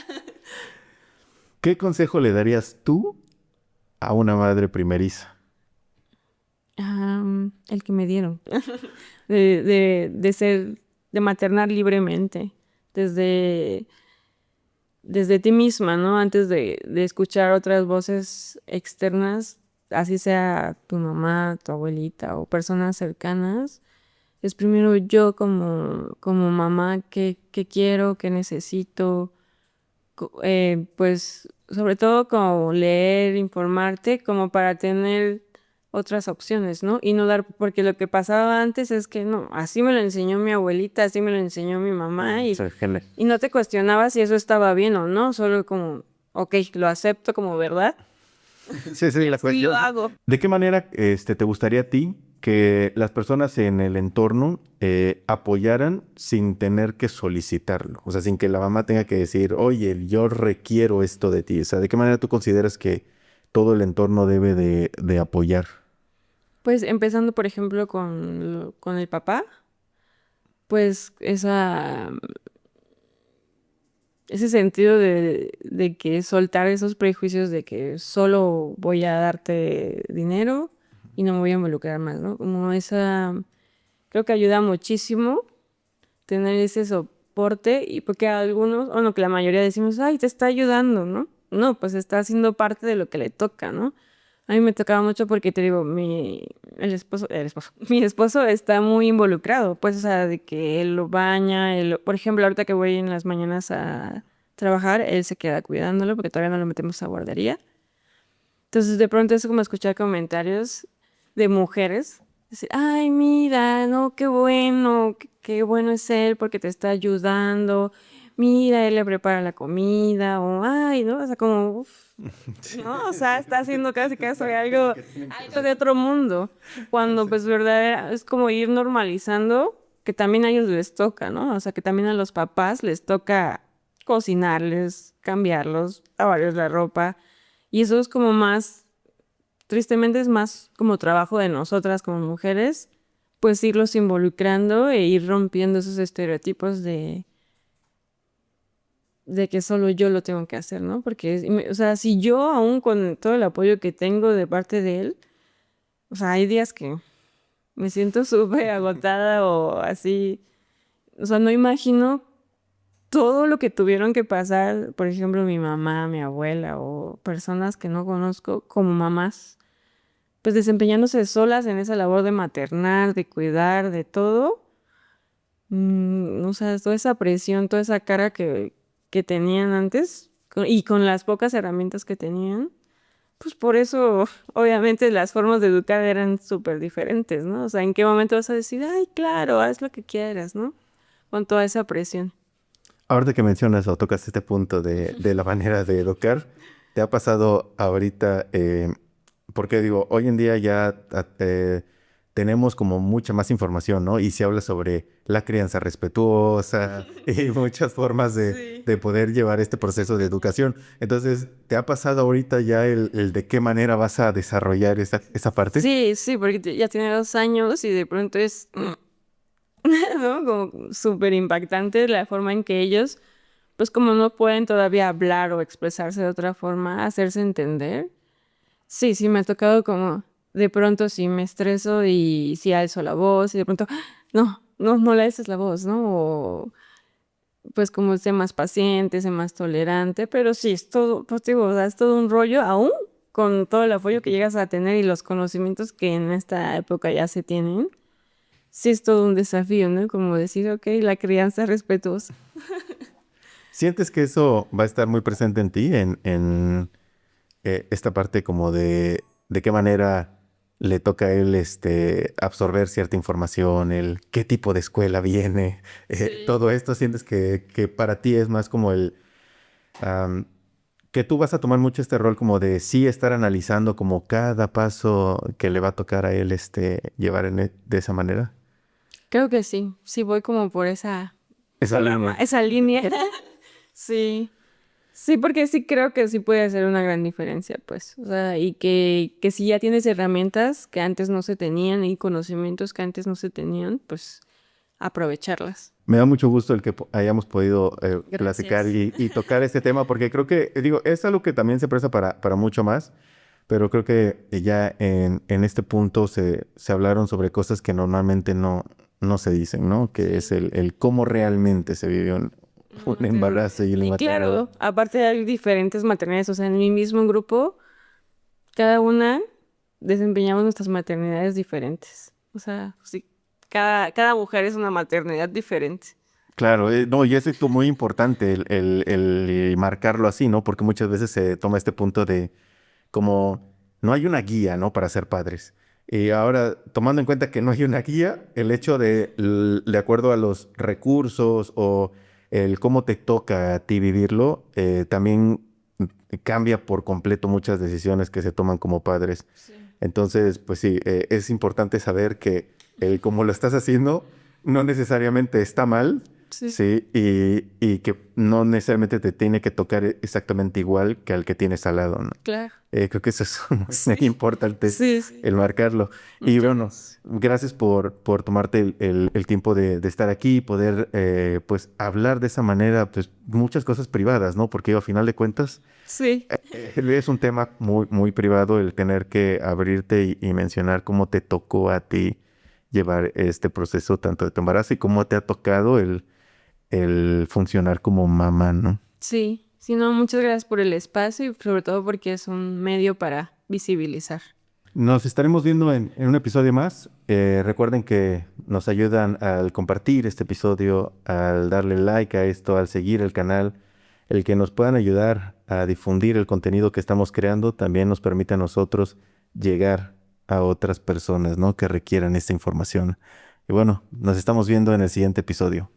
¿Qué consejo le darías tú a una madre primeriza? El que me dieron. De ser, de maternar libremente, desde ti misma, ¿no? Antes de escuchar otras voces externas, así sea tu mamá, tu abuelita o personas cercanas, es primero yo como mamá, qué quiero, qué necesito, pues sobre todo como leer, informarte, como para tener otras opciones, ¿no? Y no dar, porque lo que pasaba antes es que no, así me lo enseñó mi abuelita, así me lo enseñó mi mamá y no te cuestionabas si eso estaba bien o no, solo como, ok, lo acepto como verdad. Sí, sí, la Sí cuestión. lo hago. ¿De qué manera te gustaría a ti que las personas en el entorno apoyaran sin tener que solicitarlo? O sea, sin que la mamá tenga que decir, oye, yo requiero esto de ti. O sea, ¿de qué manera tú consideras que todo el entorno debe de apoyar? Pues empezando, por ejemplo, con el papá, pues ese sentido de que soltar esos prejuicios de que solo voy a darte dinero y no me voy a involucrar más, ¿no? Como creo que ayuda muchísimo tener ese soporte y porque a algunos, o no, que la mayoría decimos, ay, te está ayudando, ¿no? No, pues está haciendo parte de lo que le toca, ¿no? A mí me tocaba mucho porque te digo, mi esposo está muy involucrado, pues, o sea, de que él lo baña, por ejemplo, ahorita que voy en las mañanas a trabajar, él se queda cuidándolo porque todavía no lo metemos a guardería. Entonces, de pronto es como escuchar comentarios de mujeres, decir, ay, mira, no, qué bueno, qué bueno es él porque te está ayudando, mira, él le prepara la comida, o ay, ¿no? O sea, como, uf, ¿no? O sea, está haciendo casi algo de otro mundo, cuando pues verdad es como ir normalizando que también a ellos les toca, ¿no? O sea, que también a los papás les toca cocinarles, cambiarlos, lavarles la ropa, y eso es como más, tristemente es más como trabajo de nosotras como mujeres, pues irlos involucrando e ir rompiendo esos estereotipos de que solo yo lo tengo que hacer, ¿no? Porque, o sea, si yo aún con todo el apoyo que tengo de parte de él, o sea, hay días que me siento súper agotada o así, o sea, no imagino todo lo que tuvieron que pasar, por ejemplo, mi mamá, mi abuela o personas que no conozco como mamás, pues desempeñándose solas en esa labor de maternar, de cuidar, de todo. O sea, toda esa presión, toda esa cara que tenían antes y con las pocas herramientas que tenían, pues por eso obviamente las formas de educar eran súper diferentes, ¿no? O sea, ¿en qué momento vas a decir, ay, claro, haz lo que quieras, ¿no? Con toda esa presión. Ahorita que mencionas o tocas este punto de la manera de educar, ¿te ha pasado ahorita? Porque digo, hoy en día ya tenemos como mucha más información, ¿no? Y se habla sobre la crianza respetuosa y muchas formas Sí. de poder llevar este proceso de educación. Entonces, ¿te ha pasado ahorita ya el de qué manera vas a desarrollar esa parte? Sí, sí, porque ya tiene 2 años y de pronto es, ¿no? Como súper impactante la forma en que ellos, pues como no pueden todavía hablar o expresarse de otra forma, hacerse entender. Sí, sí, me ha tocado como de pronto sí me estreso y sí alzo la voz y de pronto, no le alces la voz, ¿no? O pues como sé más paciente, sé más tolerante, pero sí, es todo, pues digo, o sea, es todo un rollo aún con todo el apoyo que llegas a tener y los conocimientos que en esta época ya se tienen, sí es todo un desafío, ¿no? Como decir, ok, la crianza respetuosa. ¿Sientes que eso va a estar muy presente en ti, en esta parte como de qué manera le toca a él absorber cierta información, el qué tipo de escuela viene, Sí. todo esto? ¿Sientes que para ti es más como am, que tú vas a tomar mucho este rol como de sí estar analizando como cada paso que le va a tocar a él llevar de esa manera? Creo que sí, sí voy como por Esa línea. esa línea. Sí. Sí, porque sí creo que sí puede hacer una gran diferencia, pues. O sea, y que si ya tienes herramientas que antes no se tenían y conocimientos que antes no se tenían, pues aprovecharlas. Me da mucho gusto el que hayamos podido platicar Gracias. y tocar este tema, porque creo que, digo, es algo que también se presta para mucho más, pero creo que ya en este punto se hablaron sobre cosas que normalmente no se dicen, ¿no? Que es Sí. el cómo realmente se vivió un embarazo y la Y maternidad. claro, aparte hay diferentes maternidades, o sea, en mi mismo grupo, cada una desempeñamos nuestras maternidades diferentes. O sea, sí, cada mujer es una maternidad diferente. Claro, no, y eso es muy importante, el marcarlo así, ¿no? Porque muchas veces se toma este punto de como no hay una guía, ¿no? Para ser padres. Y ahora, tomando en cuenta que no hay una guía, el hecho de acuerdo a los recursos o el cómo te toca a ti vivirlo, también cambia por completo muchas decisiones que se toman como padres. Sí. Entonces, pues sí, es importante saber que el cómo lo estás haciendo no necesariamente está mal, Sí, sí, y que no necesariamente te tiene que tocar exactamente igual que al que tienes al lado, ¿no? claro. Creo que eso es muy Sí. importante, Sí, sí. el marcarlo. Y Muchas bueno, gracias. gracias por tomarte el tiempo de estar aquí y poder, pues, hablar de esa manera, pues, muchas cosas privadas, ¿no? Porque a final de cuentas, Sí. es un tema muy privado el tener que abrirte y mencionar cómo te tocó a ti llevar este proceso tanto de tu embarazo y cómo te ha tocado el funcionar como mamá, ¿no? Sí. Sí, no, muchas gracias por el espacio y sobre todo porque es un medio para visibilizar. Nos estaremos viendo en un episodio más. Recuerden que nos ayudan al compartir este episodio, al darle like a esto, al seguir el canal. El que nos puedan ayudar a difundir el contenido que estamos creando también nos permite a nosotros llegar a otras personas, ¿no? Que requieran esta información. Y bueno, nos estamos viendo en el siguiente episodio.